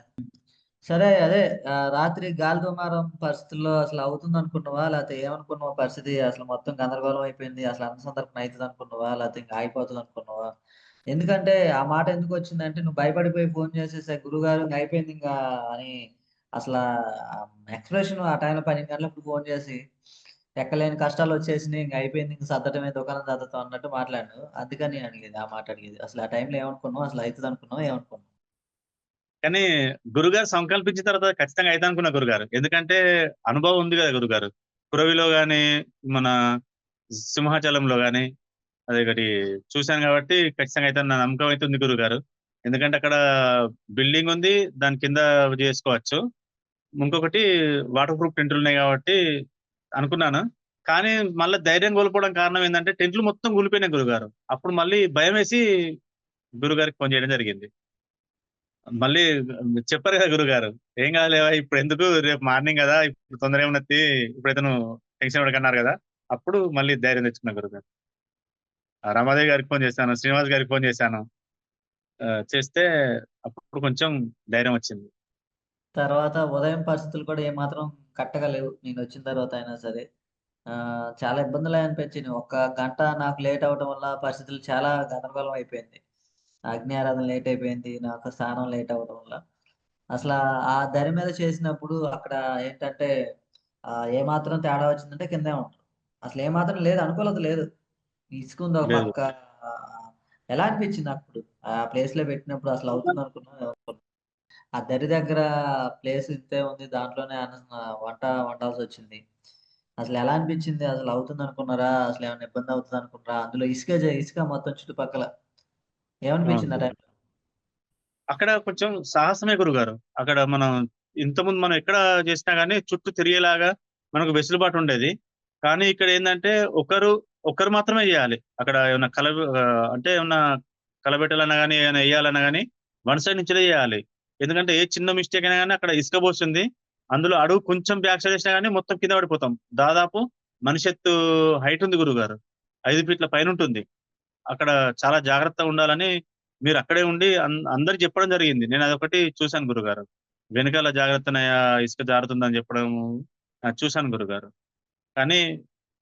సరే అదే రాత్రి గాలి దుమారం పరిస్థితుల్లో అసలు అవుతుందనుకున్నావా? లేతే ఏమనుకున్నావు పరిస్థితి? అసలు మొత్తం గందరగోళం అయిపోయింది. అసలు అన్నసంతర్పణ అయితదనుకున్నావా? లేతే ఇంక ఆగిపోతదనుకున్నావా? ఎందుకంటే ఆ మాట ఎందుకొచ్చిందంటే నువ్వు భయపడిపోయి ఫోన్ చేసేసా గురువుగారు ఇంక అయిపోయిందింకా అని అసలా ఎక్స్‌ప్రెషన్ ఆ టైంలో 12 గంటలప్పుడు ఫోన్ చేసి ఎక్కలేని కష్టాలొచ్చేసినియి. ఇంక అయిపోయింది. ఇంక సర్దటమే దుకాణం సర్దుతాం అన్నట్టు మాట్లాడినావు. అందుకని అడిగేది. ఆ మాట అడిగేది. అసలు ఆ టైంలో ఏమనుకున్నావు? అసలు అయితదనుకున్నావా? ఏమనుకున్నావు? కానీ గురుగారు సంకల్పించిన తర్వాత ఖచ్చితంగా అయితే అనుకున్నా గురుగారు. ఎందుకంటే అనుభవం ఉంది కదా గురుగారు. కురవిలో గాని, మన సింహాచలంలో గాని అదొకటి చూశాను కాబట్టి ఖచ్చితంగా అయితే నా నమ్మకం అయితే ఉంది గురుగారు. ఎందుకంటే అక్కడ బిల్డింగ్ ఉంది, దాని కింద చేసుకోవచ్చు. ఇంకొకటి వాటర్ ప్రూఫ్ టెంట్లున్నాయి గాబట్టి అనుకున్నాను. కానీ మళ్ళా ధైర్యం కోల్పోవడం కారణం ఏందంటే టెంట్లు మొత్తం కూలిపోయినాయి గురుగారు. అప్పుడు మళ్ళీ భయమేసి గురుగారికి ఫోను చేయడం జరిగింది. మళ్ళీ చెప్పారు కదా గురుగారు. "ఏం కాదులేవా ఇప్పుడెందుకు రేపు మార్నింగ్ గదా! ఇప్పుడు తొందర ఏమున్నది. ఇప్పుడైతే నువ్వు టెన్షన్ పడకన్నారు" గదా! అప్పుడు మళ్ళీ ధైర్యం తెచ్చుకున్నా గురుగారు. రమాదేవి గారికి ఫోను చేశాను. శ్రీనివాస్ గారికి ఫోను చేశాను. చేస్తే అప్పుడు కొంచెం ధైర్యం వచ్చింది. తర్వాత ఉదయం పరిస్థితులు కూడా ఏమాత్రం కరెక్ట్‌గా లేవు. నేనొచ్చిన తర్వాత అయినా సరే. చాలా ఇబ్బందులే అనిపించినియి. ఒక్క గంట నాకు లేట్ అవ్వటం వల్ల పరిస్థితులు చాలా గందరగోళం అయిపోయింది. అగ్ని ఆరాధన లేట్ అయిపోయింది. నాకు స్నానం లేట్ అవ్వడం వల్ల. అసలా ఆ దరి మీద చేసినప్పుడు అక్కడ ఏంటంటే ఏమాత్రం తేడా వచ్చిందంటే కిందే ఉంటాం. అసలేమాత్రం లేదు. అనుకూలత లేదు. ఇసుకుంది ఒక లేదు. పక్క. ఆహ్, ఎలా అనిపించింది అప్పుడు? ఆ ప్లేస్‌లో పెట్టినప్పుడు అసలు అవుతుందనుకున్నావా? ఆ దరి దగ్గర ప్లేస్ ఇంతే ఉంది. దాంట్లోనే వంట వండాల్సొచ్చింది. అసలెలా అనిపించింది? అసలు అవుతుందనుకున్నారా? అసలేమన్నా ఇబ్బందవుతదనుకున్నారా? అందులో ఇసుక మొత్తం చుట్టుపక్కల. అవును ఏమనిపించింది ఆ గురుగారు. టైంలో? అక్కడ కొంచెం సాహసమే గురుగారు. అక్కడ మనం ఇంతకుముందు మనం ఎక్కడ చేసినా గాని చుట్టూ తిరిగేలాగా మనకు వెసులుబాటు ఉండేది. కానీ ఇక్కడేందంటే ఒకరు మాత్రమే జేయాలి. అక్కడ ఏమన్నా అంటే ఏమన్నా కలబెట్టాలన్నా గాని, ఏమైనా ఎయ్యాలన్నా గాని వన్ సైడ్ నుంచెలే జేయాలి. ఎందుకంటే ఏ చిన్న మిస్టేక్ అయినా గాని అక్కడ ఇసుక పోసుంది. అందులో అడుగు కొంచెం బ్యాక్ సైడ్ ఏసినా గాని మొత్తం కింద పడిపోతాం. దాదాపు మనిషెత్తు హైట్ ఉంది గురువుగారు. 5 ఫీట్ల పైనుంటుంది. అక్కడ చాలా జాగ్రత్తగుండాలని మీరక్కడే ఉండి అందరికి చెప్పడం జరిగింది. నేనదొకటి చూసాను గురుగారు. వెనకాల జాగ్రత్తన్నయ్యా ఇసుక జారుతుందని చెప్పడం చూసాను గురుగారు. కానీ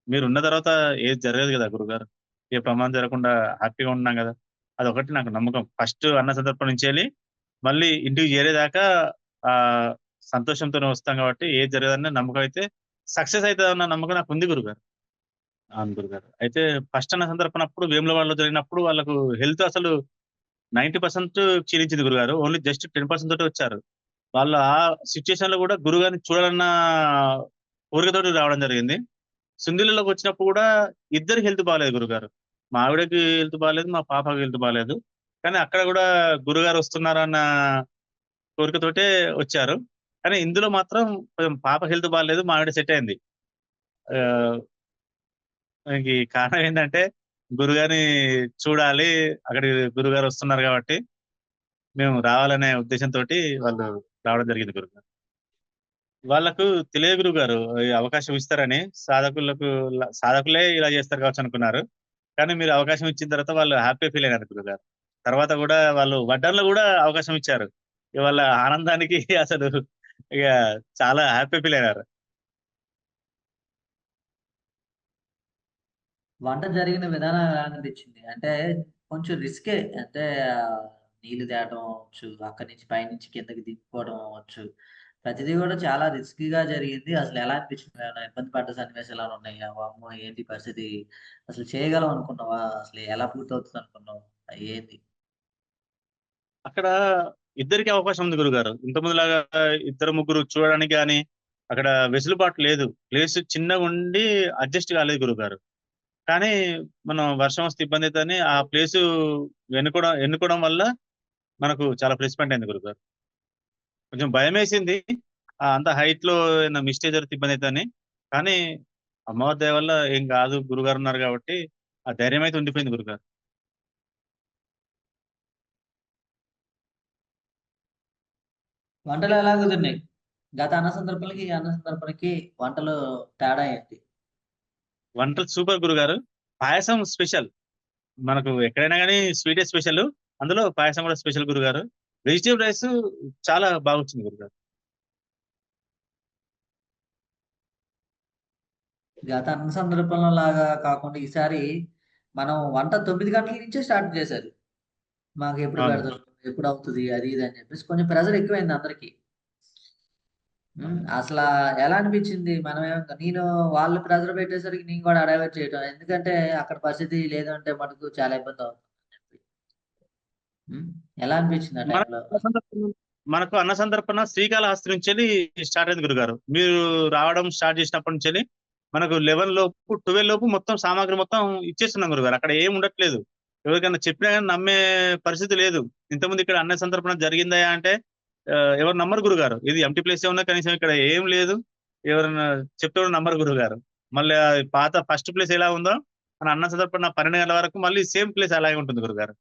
మీరున్న తర్వాత ఏది జరగదు గదా గురుగారు. ఏ ప్రమాదం జరగకుండా హ్యాపీగా ఉంటున్నాం గదా! అదొకటి నాకు నమ్మకం. ఫస్ట్ అన్న సందర్భం నుంచెల్లి మళ్ళీ ఇంటికి చేరేదాకా ఆహ్, సంతోషంతోనే వస్తాం గాబట్టి ఏది జరగదన్న నమ్మకం అయితే సక్సెస్ అయితదన్న నమ్మకం నాకుంది గురుగారు. అవును గురుగారు. అయితే ఫస్ట్ అన్న సందర్భనప్పుడు వేములవాడలో జరిగినప్పుడు వాళ్ళకు హెల్త్ అసలు 90% క్షీణించింది గురుగారు. ఓన్లీ జస్ట్ 10% తోటే వచ్చారు. వాళ్ళు ఆ సిట్యుయేషన్‌లో గూడా గురుగారిని చూడాలన్న కోరికతోటి రావడం జరిగింది. సుందీలలోకొచ్చినప్పుడు గూడా ఇద్దరికి హెల్త్ బాలేదు గురుగారు. మా ఆవిడకి హెల్త్ బాలేదు. మా పాపకి హెల్త్ బాలేదు. కానీ అక్కడ గూడా గురుగారు వస్తున్నారన్న కోరికతోటే వచ్చారు. కానీ ఇందులో మాత్రం కొంచెం పాప హెల్త్ బాలేదు. మా ఆవిడ సెట్ అయింది. ఆహ్, దానికి కారణం ఏందంటే గురుగారిని చూడాలి. అక్కడికి గురుగారు వస్తున్నారు గాబట్టి మేము రావాలనే ఉద్దేశంతోటి వాళ్ళు రావడం జరిగింది గురుగారు. వాళ్ళకు తెలియదు గురువుగారు. ఈ అవకాశం ఇస్తారని. సాధకులే ఇలా చేస్తారు కావచ్చు అనుకున్నారు. కానీ మీరు అవకాశం ఇచ్చిన తర్వాత వాళ్ళు హ్యాపీ ఫీల్ అయినారు గురువుగారు. తర్వాత గూడా వాళ్ళు వడ్డాన్‌లో గూడా అవకాశం ఇచ్చారు. ఇగ వాళ్ళ ఆనందానికి అసలు ఇగ చాలా హ్యాపీ ఫీల్ అయినారు. వంట జరిగిన విధానం ఎలా అనిపించింది? అంటే కొంచెం రిస్కే. అంటే ఆహ్, నీళ్లు తేవటం అవ్వచ్చు, అక్కడి నుంచి పైనుంచి కిందకి దింపుకోవడం అవ్వచ్చు. ప్రతిది గూడా చాలా రిస్కీగా జరిగింది. అసలెలా అనిపించింది? ఏమైనా ఇబ్బంది పడ్డ సన్నివేశాలేమైనా ఉన్నాయా? వామ్మో! ఏంటి పరిస్థితి? అసలు చేయగలం అనుకున్నావా? అసలు ఎలా పూర్తవుతదనుకున్నావు? ఏంది? అక్కడ ఇద్దరికీ అవకాశం ఉంది గురుగారు. ఇంతకుముందులాగా ఇద్దరు, ముగ్గురు చూడడానికి గాని, అక్కడ వెసులుబాటు లేదు. ప్లేస్ చిన్నగుండి అడ్జస్ట్ కాలేదు గురువుగారు. కానీ మనం వర్షం వస్తే ఇబ్బందయితదని ఆ ప్లేసు ఎన్నుకోవడం వల్ల మనకు చాలా ప్లస్ పాయింట్ అయింది గురుగారు. కొంచెం భయమేసింది. అంత హైట్‌లో ఏమైనా మిస్టేక్ జరిగితే ఇబ్బందయితదని. కానీ అమ్మవారి దయ వల్ల ఏం గాదు. గురుగారున్నారు గాబట్టి, ఆ ధైర్యమైతే ఉండిపోయింది గురుగారు. వంటలు ఎలా కుదిరినాయి? గత అన్న సందర్భాలకి, ఈ అన్న సందర్భానికి వంటలు తేడా ఏంటి? వంటలు సూపర్ గురుగారు. పాయసం స్పెషల్. మనకు ఎక్కడైనా గాని స్వీటే స్పెషలు. అందులో పాయసం గూడా స్పెషల్ గురుగారు. వెజిటబుల్ రైసు చాలా బాగొచ్చింది గురుగారు. గత అన్ని సందర్భంలో లాగా కాకుండా ఈసారి మనం వంట 9 గంటల నుంచే స్టార్ట్ చేశారు. మాకెప్పుడు అవును పెడతారు? గురు. ఎప్పుడవుతది? అది ఇది అని చెప్పేసి కొంచెం ప్రెషర్ ఎక్కువైంది అందరికి. అవును. అసలా ఎలా అనిపించింది? నేను వాళ్ళు ప్రెషర్ పెట్టేసరికి నేను కూడా డైవర్ట్ చేయటం. ఎందుకంటే అక్కడ పరిస్థితి లేదంటే మటుకు చాలా ఇబ్బందవుతుందని చెప్పి. హ్మ్. ఎలా అనిపించింది ఆ మనకు టైంలో? అన్న సందర్పణ మనకు అన్న సందర్పణ శ్రీకాళహస్తి నుంచెల్లి స్టార్ట్ అయింది గురుగారు. మీరు రావడం స్టార్ట్ చేసినప్పటి నుంచెల్లి మనకు 11 లోపు, 12 లోపు మొత్తం సామాగ్రి మొత్తం ఇచ్చేస్తున్నాం గురుగారు. అక్కడ ఏమి ఉండట్లేదు. ఎవరికైనా చెప్పినా గాని నమ్మే పరిస్థితి లేదు. ఇంతకుముందు ఇక్కడ అన్న సంతర్పణ జరిగిందయ్యా అంటే ఎవరు నమ్మరు గురుగారు. ఇది ఎంప్టీ ప్లేసే ఉన్నా కనీసం ఇక్కడ ఏం లేదు. ఎవరైనా చెప్తే కూడా నమ్మరు గురుగారు. మళ్ళీ పాత ఫస్ట్ ప్లేస్ ఎలా ఉందో మన అన్న సందర్పణ 12 గంటల వరకు మళ్ళీ సేమ్ ప్లేస్ అలాగే ఉంటుంది గురుగారు.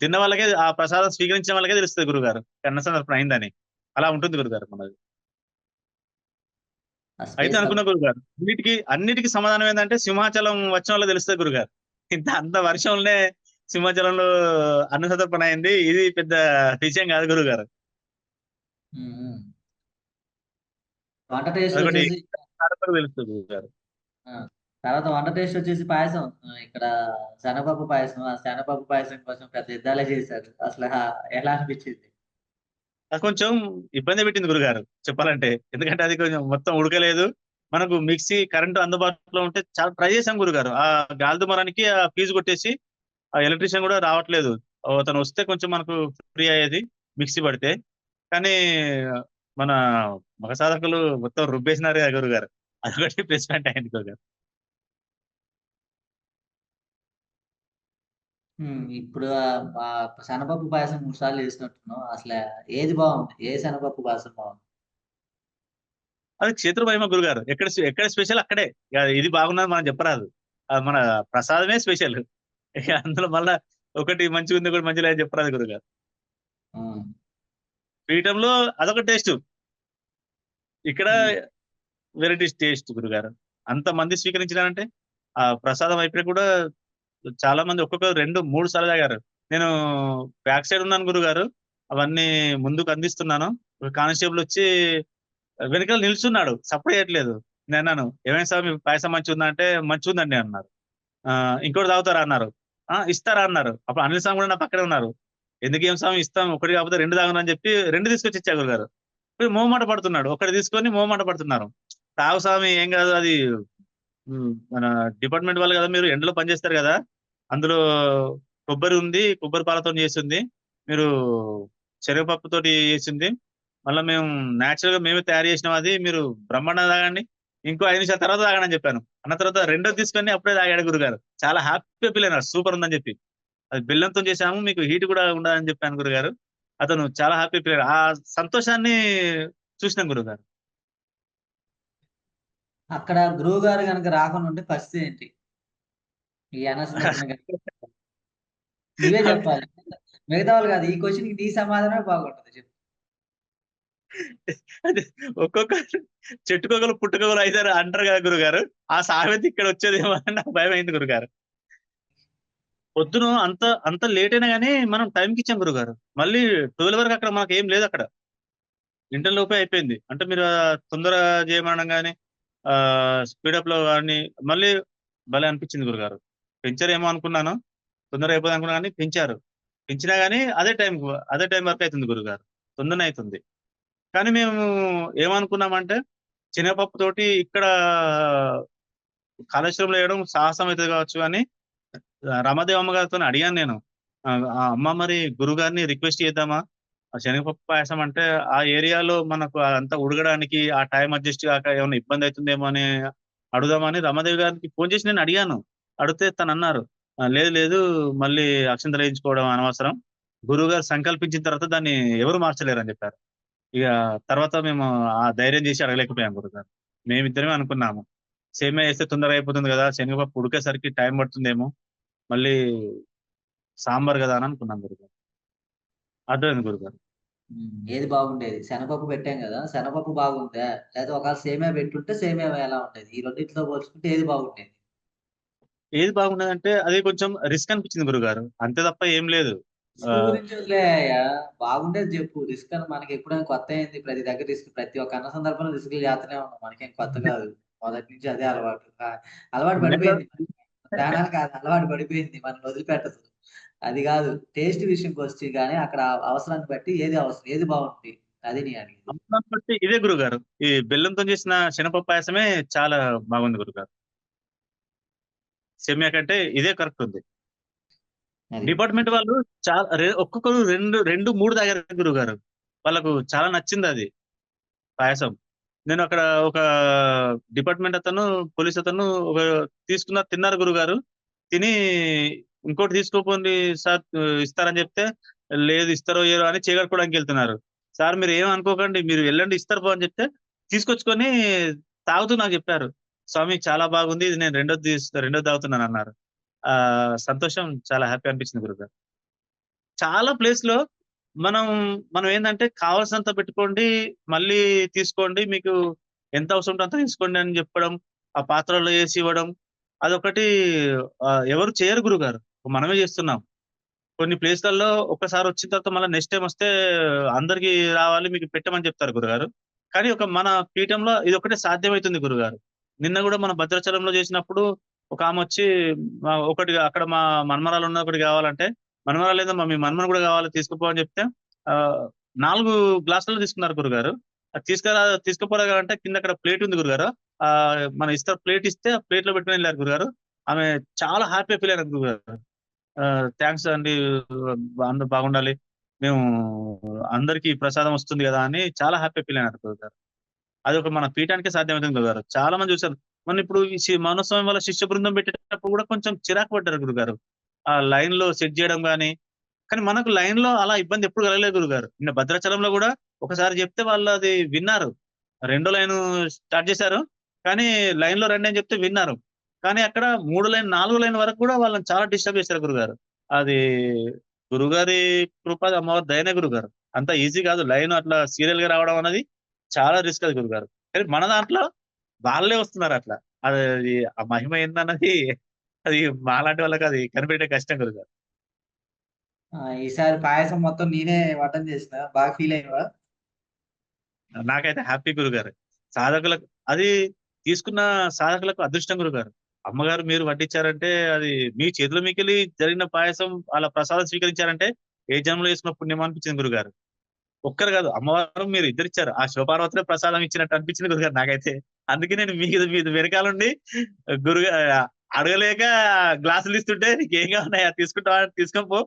తిన్న వాళ్ళకే ఆ ప్రసాదం స్వీకరించిన వాళ్ళకే తెలుస్తుంది గురుగారు. అన్న సందర్పణ అయిందని. అలా ఉంటుంది గురుగారు మనది. ఆ అయితే స్పేస్ అనుకున్న గురుగారు అన్నిటికి సమాధానం ఏంటంటే సింహాచలం వచ్చిన వాళ్ళకి తెలుస్తుంది గురుగారు. అంత వర్షంలోనే సింహాచలంలో అన్న సంతర్పణ అయింది. ఇది పెద్ద విషయం కాదు గురుగారు. వంట టేస్ట్ అదొకటి వచ్చేసి తెలుస్తుంది గురుగారు. ఆ, తర్వాత వంట టేస్ట్ వచ్చేసి పాయసం. ఇక్కడ శనగపప్పు పాయసం. ఆ శనగపప్పు పాయసం కోసం పెద్ద యుద్ధాలే చేశారు. అసలు ఎలా అనిపించింది? అది కొంచెం ఇబ్బంది పెట్టింది గురుగారు చెప్పాలంటే. ఎందుకంటే అది కొంచెం మొత్తం ఉడకలేదు. మనకు మిక్సీ కరెంటు అందుబాటులో ఉంటే చాలా ట్రై చేశాం గురుగారు. ఆ గాలి దుమారానికి ఆ ఫీజు కొట్టేసి ఆ ఎలక్ట్రీషియన్ కూడా రావట్లేదు. అతను వస్తే కొంచెం మనకు ఫ్రీ అయ్యేది మిక్సీ పడితే. కానీ మన మగ సాధకులు మొత్తం రుబ్బేసినారు కదా గురుగారు. అదొకటి ప్లస్ పాయింట్ అయింది గురుగారు. ఇప్పుడు ఆ శనగపప్పు పాయసం 3 సార్లు చేసినట్టున్నావు. అసలు ఏది బాగుంది? ఏ శనగపప్పు పాయసం బాగుంది? అది క్షేత్ర మహిమ గురుగారు. ఎక్కడ స్పెషల్ అక్కడే. ఇక ఇది బాగున్నది మనం చెప్పరాదు. మన ప్రసాదమే స్పెషల్. ఇక అందులో మళ్ళా ఒకటి మంచిగా ఉంది ఒకటి మంచిగా లేదని చెప్పరాదు గురుగారు. ఉమ్, పీఠంలో అదొక టేస్ట్. ఇక్కడ ఉమ్, వెరైటీస్ టేస్ట్ గురుగారు. అంత మంది స్వీకరించినారంటే ఆ ప్రసాదం అయిపోయి కూడా చాలా మంది ఒక్కొక్కరు 2, 3 సార్లు తాగారు. నేను బ్యాక్ సైడ్ ఉన్నాను గురుగారు. అవన్నీ ముందుకు అందిస్తున్నాను. కానిస్టేబుల్ వచ్చి వెనకాల నిల్చున్నాడు. సపోర్ట్ చేయట్లేదు. నేను అన్నాను, ఏమైనా స్వామి పాయసం మంచిగా ఉందా అంటే మంచిగా ఉందండి అన్నారు. ఇంకోటి తాగుతారా అన్నారు. ఇస్తారా అన్నారు. అప్పుడు అనిల్ స్వామి కూడా నా పక్కనే ఉన్నారు. ఎందుకు ఏం స్వామి ఇస్తాం, ఒకటి కాకపోతే 2 తాగను అని చెప్పి 2 తీసుకొచ్చి ఇచ్చా గురుగారు. ఇప్పుడు మోమాట పడుతున్నాడు. ఒకటి తీసుకొని మోమాట పడుతున్నారు. తాగు స్వామి ఏం కాదు అది. మన డిపార్ట్మెంట్ వాళ్ళు కదా, మీరు ఎండలో పనిచేస్తారు కదా, అందులో కొబ్బరి ఉంది, కొబ్బరి పాలతో చేసింది, మీరు శనగపప్పుతోటి చేసింది, మళ్ళీ మేము నేచురల్ గా మేమే తయారు చేసినాం, అది మీరు బ్రహ్మాండంగా తాగండి, ఇంకో 5 నిమిషాల తర్వాత తాగండి అని చెప్పాను. అన్న తర్వాత రెండో తీసుకొని అప్పుడే తాగాడు గురుగారు. చాలా హ్యాపీ ఫీల్ అయినారు. సూపర్ ఉందని చెప్పి. అది బెల్లంతో చేసాము, మీకు హీట్ కూడా ఉండదని చెప్పాను గురుగారు. అతను చాలా హ్యాపీ ఫీల్ అయ్యారు. ఆ సంతోషాన్ని చూసినాం గురుగారు. అక్కడ గురువు గారు కనుక రాకుండా ఉంటే పరిస్థితి ఏంటి? ఈ అన్నసందర్భంగా నువ్వే చెప్పాలి. మిగతా వాళ్ళు కాదు. ఈ క్వశ్చన్ నీ సమాధానమే బాగుంటది. చెప్పు. అదే ఒక్కొక్క చెట్టుకోగలు పుట్టుకోగలు అయితారు అంటారు కదా గురుగారు. ఆ సామెత ఇక్కడ వచ్చేదేమో అని నాకు భయం అయింది గురుగారు. పొద్దున అంత అంత లేట్ అయినా కానీ మనం టైంకి ఇచ్చాం గురుగారు. మళ్ళీ 12 వరకు అక్కడ మనకి ఏం లేదు. అక్కడ ఇంటర్ లోపే అయిపోయింది. అంటే మీరు తొందర చేయమనడం కానీ స్పీడప్ లో కానీ మళ్ళీ భలే అనిపించింది గురుగారు. పెంచారేమో అనుకున్నాను, తొందరగా అయిపోతుంది అనుకున్నా కానీ పెంచారు. పెంచినా కానీ అదే టైం వరకు అవుతుంది గురుగారు. తొందరనే అవుతుంది. కానీ మేము ఏమనుకున్నామంటే శనగపప్పు తోటి ఇక్కడ కాళేశ్వరంలో వేయడం సాహసం అవుతుంది కావచ్చు అని రమాదేవి అమ్మగారితో అడిగాను నేను. ఆ అమ్మ మరి గురుగారిని రిక్వెస్ట్ చేద్దామా, ఆ శనగపప్పు పాయసం అంటే ఆ ఏరియాలో మనకు అంతా ఉడకడానికి ఆ టైం అడ్జస్ట్ కాక ఏమైనా ఇబ్బంది అవుతుందేమో అని అడుగుదామని రమాదేవి గారికి ఫోన్ చేసి నేను అడిగాను. అడిగితే తను అన్నారు, లేదు లేదు, మళ్ళీ అక్షంతలు వేయించుకోవడం అనవసరం, గురువు గారు సంకల్పించిన తర్వాత దాన్ని ఎవరు మార్చలేరు అని చెప్పారు. ఇక తర్వాత మేము ఆ ధైర్యం చేసి అడగలేకపోయాం గురుగారు. మేమిద్దరమే అనుకున్నాము, సేమియా వేస్తే తొందరగా అయిపోతుంది కదా, శనగపప్పు ఉడికేసరికి టైం పడుతుందేమో, మళ్ళీ సాంబార్ కదా అని అనుకున్నాం గురుగారు. అర్థమైంది గురుగారు. ఏది బాగుండేది? శనగపప్పు పెట్టాం కదా, శనగపప్పు బాగుందా? లేదా ఒకవేళ సేమియా పెట్టుంటే సేమియా ఎలా ఉండేది? ఈ రెండింటిలో పోల్చుకుంటే ఏది బాగుండేది? ఏది బాగున్నదంటే అది కొంచెం రిస్క్ అనిపించింది గురుగారు, అంతే తప్ప ఏం లేదు. ఆ, రిస్క్ గురించి వదిలేయ్యా. బాగుండేది చెప్పు. రిస్క్ అని మనకి ఎప్పుడైనా కొత్త అయింది? ప్రతి దగ్గర రిస్క్, ప్రతి ఒక్క అన్న సందర్భంలో రిస్క్లు చేస్తూనే ఉన్నాం. మనకేం కొత్త కాదు. మొదటి నుంచి అదే అలవాటు. అలవాటు పడిపోయింది. ప్రాణాలు కాదు, అలవాటు పడిపోయింది. మనం వదిలిపెట్టదు. అది కాదు, టేస్ట్ విషయంకి వచ్చి కానీ అక్కడ అవసరాన్ని బట్టి ఏది అవసరం, ఏది బాగుంటుంది, అది నీ అడిగింది. అమృతాన్ని బట్టి ఇదే గురుగారు. ఈ బెల్లంతో చేసిన శనగపప్పు పాయసమే చాలా బాగుంది గురుగారు. సేమియా కంటే ఇదే కరెక్ట్ ఉంది. అది డిపార్ట్మెంట్ వాళ్ళు చాలా ఒక్కొక్కరు 2, 3 తాగారు గురుగారు. వాళ్ళకు చాలా నచ్చింది అది పాయసం. నేను అక్కడ ఒక డిపార్ట్మెంట్ అతను, పోలీస్ అతను ఒక తిన్నారు గురుగారు. తిని ఇంకోటి తీసుకోపోండి సార్ ఇస్తారని చెప్తే, లేదు ఇస్తారో ఏరో అని చీకట్టుకోవడానికి వెళ్తున్నారు. సార్ మీరేం అనుకోకండి. మీరు ఎళ్ళండి ఇస్తారు పో అని చెప్తే, తీసుకొచ్చుకొని తాగుతూ నాకు చెప్పారు. స్వామి చాలా బాగుంది. ఇది నేను రెండోది తాగుతున్నానన్నారు. సంతోషం చాలా హ్యాపీ అనిపించింది గురుగారు. చాలా ప్లేస్‌లో మనం మనం ఏందంటే కావాల్సినంత పెట్టుకోండి, మళ్ళీ తీసుకోండి. మీకు ఎంత అవసరం ఉంటే అంత తీసుకోండి అని చెప్పడం, ఆ పాత్రలో ఏసి ఇవ్వడం అదొకటి ఎవరు చేయరు గురుగారు. మనమే చేస్తున్నాం. కొన్ని ప్లేస్‌లలో ఒక్కసారి వచ్చిన తర్వాత మళ్ళా నెక్స్ట్ టైమ్ వస్తే అందరికి రావాలి మీకు పెట్టమని చెప్తారు గురుగారు. కానీ మన పీఠంలో ఇదొక్కటే సాధ్యమైతుంది గురుగారు. నిన్న గూడా మన భద్రాచలంలో చేసినప్పుడు ఒకామొచ్చి ఒకటి అక్కడ మా మన్మరాలు ఉన్నది ఒకటి కావాలంటే, "మన్మరాలు లేదమ్మా మీ మన్మడు గూడా కావాలి తీసుకుపో" అని చెప్తే ఆహ్, 4 గ్లాసులు తీసుకున్నారు గురుగారు. అది తీసుకుపోరా అంటే కింద అక్కడ ప్లేట్ ఉంది గురుగారు. మన ఇస్తారు ప్లేట్ ఇస్తే ఆ ప్లేట్‌లో పెట్టుకొని ఎళ్లారు గురుగారు. ఆమె చాలా హ్యాపీగా ఫీల్ అయ్యారు గురుగారు. థాంక్స్ అండి. అందరూ బాగుండాలి. మేము అందరికి ప్రసాదం వస్తుంది గదా! అని చాలా హ్యాపీ ఫీల్ అయినారు గురుగారు. అదొక మన పీఠానికే సాధ్యమైతుంది గురుగారు. చాలా మంది చూసాను. ఇప్పుడు ఈ మౌనస్వామి వాళ్ళ శిష్య బృందం పెట్టేటప్పుడు గూడా కొంచెం చిరాకు పడ్డారు గురుగారు. ఆ లైన్‌లో సెట్ జేయడం గాని, కానీ మనకు లైన్‌లో అలా ఇబ్బంది ఎప్పుడు కలగలేదు గురుగారు. నిన్న భద్రాచలంలో గూడా ఒకసారి జెప్తే వాళ్ళు అది విన్నారు. రెండో లైను స్టార్ట్ జేశారు. కానీ లైన్‌లో రండి అని జెప్తే విన్నారు. కానీ అక్కడ 3 లైన్, 4 లైన్ వరకు గూడా వాళ్ళని చాలా డిస్టర్బ్ చేశారు గురుగారు. అది గురుగారి కృప, అది అమ్మవారి దయనే గురుగారు. అంత ఈజీ గాదు. లైన్ అట్లా సీరియల్‌గా రావడం అన్నది చాలా రిస్క్ అది గురుగారు. కానీ మన దాంట్లో వాళ్ళే వస్తున్నారట్లా. అది ఆ మహిమ ఏందన్నది అది మాలాంటి వాళ్ళకి అది కనిపెట్టే కష్టం గురుగారు. ఈసారి పాయసం మొత్తం నేనే వంటలు చేసినా. బాగా ఫీల్ అయ్యావా? నాకైతే హ్యాపీ గురుగారు. సాధకులకు అది తీసుకున్న సాధకులకు అదృష్టం గురుగారు. అమ్మగారు మీరు వడ్డించారంటే అది మీ చేతుల మీకెళ్ళి జరిగిన పాయసం అలా ప్రసాదం స్వీకరించారంటే ఏ జన్మలో చేసుకున్న పుణ్యమో అనిపించింది గురుగారు. ఒక్కరు గాదు అమ్మవారు మీరు ఇద్దరిచ్చారు. ఆ శివపార్వతులే ప్రసాదం ఇచ్చినట్టు అనిపించింది గురుగారు నాకైతే. అందుకే నేను మీద వెనకాలుండి గురుగా అడగలేక గ్లాసులు ఇస్తుంటే "నీకేం కావాలన్నయ్య తీసుకుంటావా? తీసుకొని పో.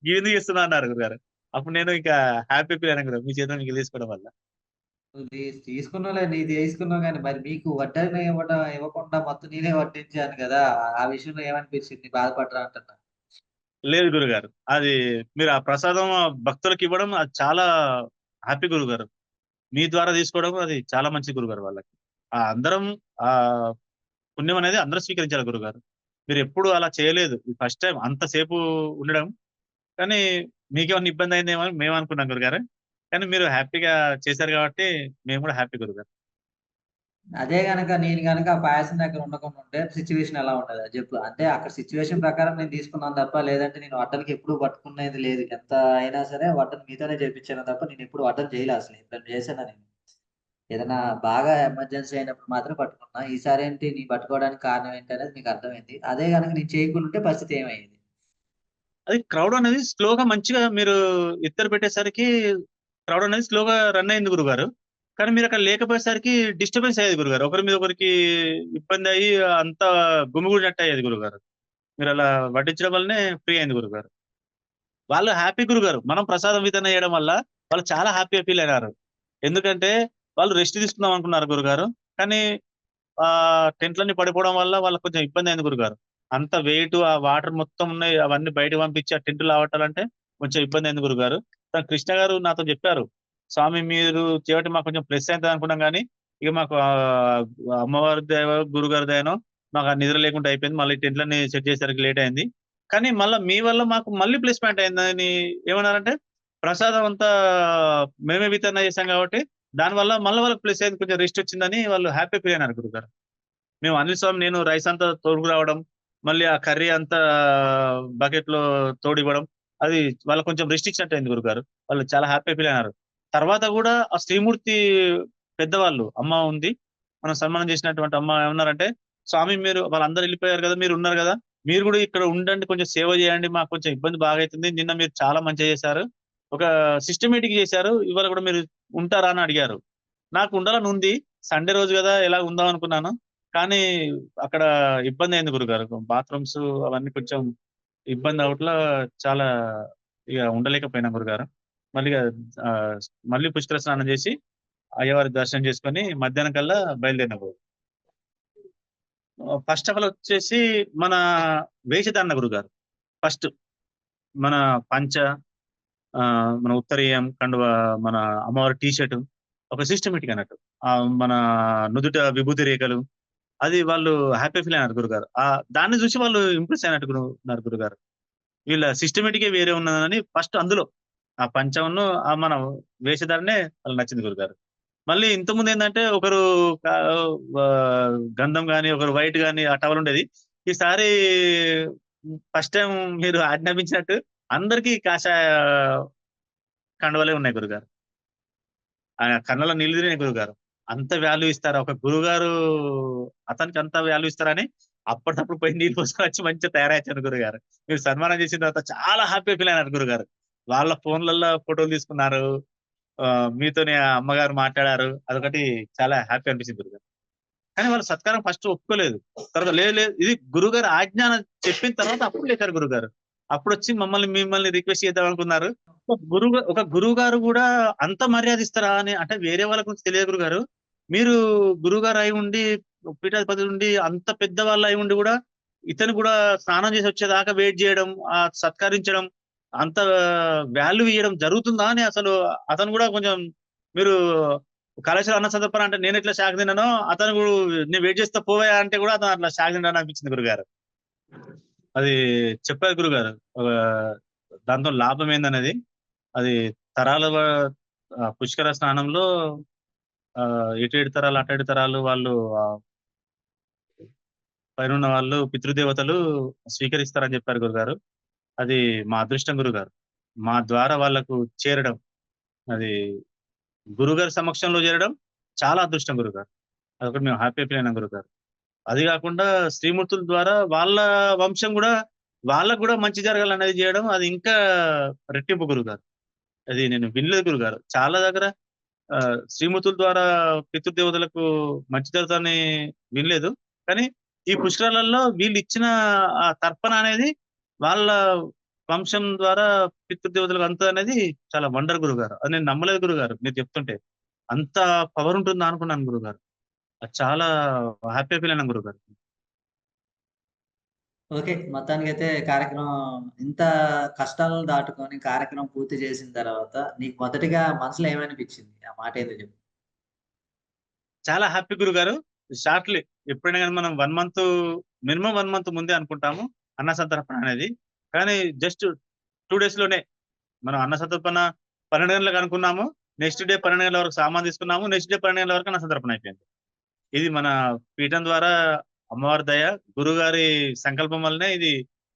గివెందుకు ఇస్తున్నావు" అన్నారు గురుగారు. అప్పుడు నేను ఇంకా హ్యాపీ ఫీల్ అయినాను గురు. మీ చేతుల మీకెళ్ళి తీసుకోవడం వల్ల. నువ్వు తీసుకున్నావులే నీది తీసుకున్నావు గానీ, మరి మీకు వడ్డన ఇవ్వకుండా మొత్తం నేనే వడ్డించాను గదా! ఆ విషయంలో ఏమనిపించింది? బాధపడ్రా అంటున్నా. లేదు గురుగారు. అది మీరు ఆ ప్రసాదం భక్తులకివ్వడం అది చాలా హ్యాపీ గురుగారు. మీ ద్వారా తీసుకోవడం అది చాలా మంచిది గురుగారు వాళ్ళకి. అందరం ఆహ్, పుణ్యం అనేది అందరూ స్వీకరించాలి గురుగారు. మీరెప్పుడు అలా చేయలేదు. ఇది ఫస్ట్ టైమ్ అంత సేపు ఉండడం. కానీ మీకేమన్నా ఇబ్బందయిందేమో అని మేమనుకున్నాం గురుగారు. కానీ మీరు హ్యాపీగా చేశారు కాబట్టి మేము గూడా హ్యాపీ గురుగారు. అదే గనక నేను గనక ఆ పాయసం దగ్గర ఉండకుండా ఉంటే సిట్యుయేషన్ ఎలా ఉండేదో జెప్పు. అంటే అక్కడ సిట్యుయేషన్ ప్రకారం నేను తీసుకున్నాను తప్ప, లేదంటే నేను వడ్డనకి ఎప్పుడు పట్టుకునేది లేదు. ఎంత అయినా సరే వడ్డన మీతోనే చేపిచ్చాను తప్ప నేనెప్పుడు వడ్డన చేయలే అసలు. ఎప్పుడైనా చేశానా నేను? ఏదైనా బాగా ఎమర్జెన్సీ అయినప్పుడు మాత్రమే పట్టుకున్నా. ఈసారేంటి నీ పట్టుకోవడానికి కారణం ఏంటనేది నీకు అర్థమైంది. అదే గనక నేను చేయకుండుంటే పరిస్థితి ఏమయ్యేది? అది క్రౌడ్ అనేది స్లోగా మంచిగా మీరు ఇద్దరు పెట్టేసరికి క్రౌడ్ అనేది స్లోగా రన్ అయింది గురుగారు. కానీ మీరక్కడ లేకపోయేసరికి డిస్టర్బెన్స్ అయ్యేది గురుగారు. ఒకరి మీద ఒకరికి ఇబ్బందయ్యి అంతా గుమిగూడినట్టు అయ్యేది గురుగారు. మీరలా వడ్డించడం వల్లనే ఫ్రీ అయింది గురుగారు. వాళ్ళు హ్యాపీ గురుగారు. మనం ప్రసాదం వితరణ చేయడం వల్ల వాళ్ళు చాలా హ్యాపీగా ఫీల్ అయినారు. ఎందుకంటే వాళ్ళు రెస్ట్ తీసుకుందాం అనుకున్నారు గురుగారు. కానీ టెంట్లన్నీ పడిపోవడం వల్ల వాళ్ళకి కొంచెం ఇబ్బందయింది గురుగారు. అంత వెయిటు, ఆ వాటర్ మొత్తం ఉన్నాయి. అవన్నీ బయటకి పంపించి ఆ టెంట్ లావట్టాలంటే కొంచెం ఇబ్బందయింది గురుగారు. కానీ కృష్ణ గారు నాతో చెప్పారు. "స్వామి మీరు చేయబట్టి మాకు కొంచెం ప్లస్ అయితది అనుకున్నాం గానీ, ఇక మాకు అమ్మవారి దయనో, గురుగారి దయనో మాకు ఆ నిద్ర లేకుండా అయిపోయింది. మళ్ళీ టెంట్లన్నీ సెట్ చేసేసరికి లేట్ అయింది. కానీ మళ్ళా మీ వల్ల మాకు మళ్ళీ ప్లస్ పాయింట్ అయిందని" ఏమన్నారంటే, ప్రసాదం అంతా మేమే వితరణ చేసాం కాబట్టి, దానివల్ల మళ్ళా వాళ్ళకి ప్లస్ అయింది. కొంచెం రెస్ట్ వచ్చిందని వాళ్ళు హ్యాపీ ఫీల్ అయినారు గురుగారు. మేము అనిల్ స్వామి నేను రైస్ అంతా తోడుకురావడం, మళ్ళీ ఆ కర్రీ అంతా బకెట్‌లో తోడివ్వడం, అది వాళ్ళకి కొంచెం రెస్ట్ ఇచ్చినట్టయింది గురుగారు. వాళ్ళు చాలా హ్యాపీ ఫీల్ అయినారు. తర్వాత గూడా ఆ శ్రీమూర్తి పెద్దవాళ్ళు అమ్మ ఉంది. మనం సన్మానం చేసినటువంటి అమ్మ ఏమన్నారంటే, "స్వామి మీరు వాళ్ళందరూ ఎళ్ళిపోయారు గదా! మీరున్నారు గదా! మీరు గూడా ఇక్కడ ఉండండి. కొంచెం సేవ జేయండి. మాకు కొంచెం ఇబ్బంది బాగైతుంది. నిన్న మీరు చాలా మంచిగా చేశారు. ఒక సిస్టమేటిక్‌గా చేశారు. ఇవాళ గూడా మీరు ఉంటారా?" అని అడిగారు. నాకు ఉండాలని ఉంది. సండే రోజు గదా! ఎలాగో ఉందాం అనుకున్నాను. కానీ అక్కడ ఇబ్బందయింది గురుగారు. బాత్రూమ్స్ అవన్నీ కొంచెం ఇబ్బంది అవట్ల చాలా ఇగ ఉండలేకపోయినా గురుగారు. మళ్ళీ ఆహ్, మళ్ళీ పుష్కర స్నానం చేసి, అయ్యవారి దర్శనం చేసుకొని మధ్యాహ్నం కల్లా బయలుదేరిన ఫస్ట్ ఆఫ్ ఆల్ వచ్చేసి మన వేషధారణ గురుగారు. ఫస్ట్ మన పంచ, మన ఉత్తరీయం, కండువా, మన అమ్మవారి టీ షర్ట్ ఒక సిస్టమేటిక్ అన్నట్టు. మన నుదుట విభూతి రేఖలు అది వాళ్ళు హ్యాపీ ఫీల్ అయినారు గురుగారు. దాన్ని చూసి వాళ్ళు ఇంప్రెస్ అయినట్టు ఉన్నారు గురుగారు. వీళ్ళ సిస్టమేటికే వేరే ఉన్నదని ఫస్ట్ అందులో ఆ పంచమును మన వేషధారణే వాళ్ళకి నచ్చింది గురుగారు. మళ్ళీ ఇంతకుముందు ఏందంటే ఒకరు కా గంధం గాని, ఒకరు వైట్ గాని ఆ టవల్ ఉండేది. ఈసారి ఫస్ట్ టైమ్ మీరు ఆజ్ఞాపించినట్టు అందరికి కాషాయ కండువాలే ఉన్నాయి గురుగారు. కళ్ళలో నీళ్లు తిరిగినాయి గురుగారు. అంత వాల్యూ ఇస్తారా? ఒక గురుగారు అతనికి అంత వాల్యూ ఇస్తారని అప్పటికప్పుడు పోయి నీళ్ళు పోసుకొనొచ్చి మంచిగా తయారయ్యాను గురుగారు. మీరు సన్మానం చేసిన తర్వాత చాలా హ్యాపీ ఫీల్ అయినారు గురుగారు. వాళ్ళ ఫోన్‌లల్ల ఫోటోలు తీసుకున్నారు. మీతోని ఆ అమ్మగారు మాట్లాడారు. అదొకటి చాలా హ్యాపీ అనిపించింది గురుగారు. కానీ వాళ్ళు సత్కారం ఫస్ట్ ఒప్పుకోలేదు. తర్వాత లేదు లేదు ఇది గురుగారు ఆజ్ఞ అని చెప్పిన తర్వాత అప్పుడు లేచారు గురుగారు. అప్పుడొచ్చి మిమ్మల్ని రిక్వెస్ట్ చేద్దాం అనుకున్నారు. ఒక గురువుగారు గూడా అంత మర్యాద ఇస్తారా అని అంటే వేరే వాళ్ళ గురించి తెలియదు గురుగారు. మీరు గురువుగారు అయి ఉండి, పీఠాధిపతి ఉండి అంత పెద్దవాళ్ళు అయి ఉండి గూడా ఇతను గూడా స్నానం చేసి వచ్చేదాకా వెయిట్ జేయడం, సత్కరించడం, అంత వాల్యూ ఇయ్యడం జరుగుతుందా అని అసలు అతను గూడా కొంచెం మీరు కళాశాల అన్న సందర్భాన అంటే నేనెట్లా షాక్ తిన్నానో అతను గూడా నేను వెయిట్ చేస్తా పోవయ్యా అంటే గూడా అతను అట్లా షాక్ తిన్నాడని అనిపించింది గురుగారు. అది చెప్పారు గురుగారు. దాంతో లాభం ఏందనేది. అది తరాల పుష్కర స్నానంలో ఇటు 7 తరాలు, అటు 7 తరాలు వాళ్ళు పైనున్న వాళ్ళు పితృదేవతలు స్వీకరిస్తారని చెప్పారు గురుగారు. అది మా అదృష్టం గురుగారు. మా ద్వారా వాళ్ళకు చేరడం, అది గురుగారి సమక్షంలో చేరడం చాలా అదృష్టం గురుగారు. అదొకటి మేము హ్యాపీ ఫీల్ అయినాం గురుగారు. అది గాకుండా శ్రీమూర్తుల ద్వారా వాళ్ళ వంశం గూడా వాళ్ళకి గూడా మంచి జరగాలనేది జేయడం అది ఇంకా రెట్టింపు గురుగారు. అది నేను వినలేదు గురుగారు. చాలా దగ్గర శ్రీమూర్తుల ద్వారా పితృదేవతలకు మంచి జరుగుతదని వినలేదు. కానీ ఈ పుష్కరాలలో వీళ్ళిచ్చిన ఆ తర్పణ అనేది వాళ్ళ వంశం ద్వారా పితృదేవతలకు అందుతదనేది చాలా వండర్ గురుగారు. అది నేను నమ్మలేదు గురుగారు మీరు చెప్తుంటే. అంత పవర్ ఉంటుందా అనుకున్నాను గురుగారు. అది చాలా హ్యాపీ ఫీల్ అయినాను గురుగారు. ఓకే. మొత్తానికైతే కార్యక్రమం ఇంత కష్టాలను దాటుకొని కార్యక్రమం పూర్తి చేసిన తర్వాత నీకు మొదటిగా మనసులో ఏమనిపించింది? ఆ మాట ఏందో చెప్పు? చాలా హ్యాపీ గురుగారు. షార్ట్‌లీ ఎప్పుడైనా గాని మనం 1 మంత్ మినిమమ్ 1 మంత్ ముందే అనుకుంటాము అన్న సంతర్పణ అనేది. కానీ జస్ట్ 2 డేస్‌లోనే మనం అన్న సంతర్పణ 12 గంటలకు అనుకున్నాము. నెక్స్ట్ డే 12 గంటల వరకు సామాను తీసుకున్నాము. నెక్స్ట్ డే 12 గంటల వరకు అన్న సంతర్పణ అయిపోయింది. ఇది మన పీఠం ద్వారా అమ్మవారి దయ, గురుగారి సంకల్పం వల్లనే ఇది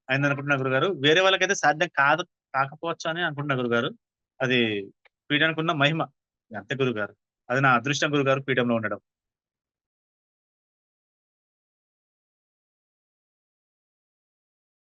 అయిందనుకుంటున్నా గురుగారు. వేరే వాళ్ళకైతే సాధ్యం కాకపోవచ్చు అని అనుకుంటున్నా గురుగారు. అది పీఠానికున్న మహిమ. అంతే గురుగారు. అది నా అదృష్టం గురుగారు పీఠంలో ఉండడం.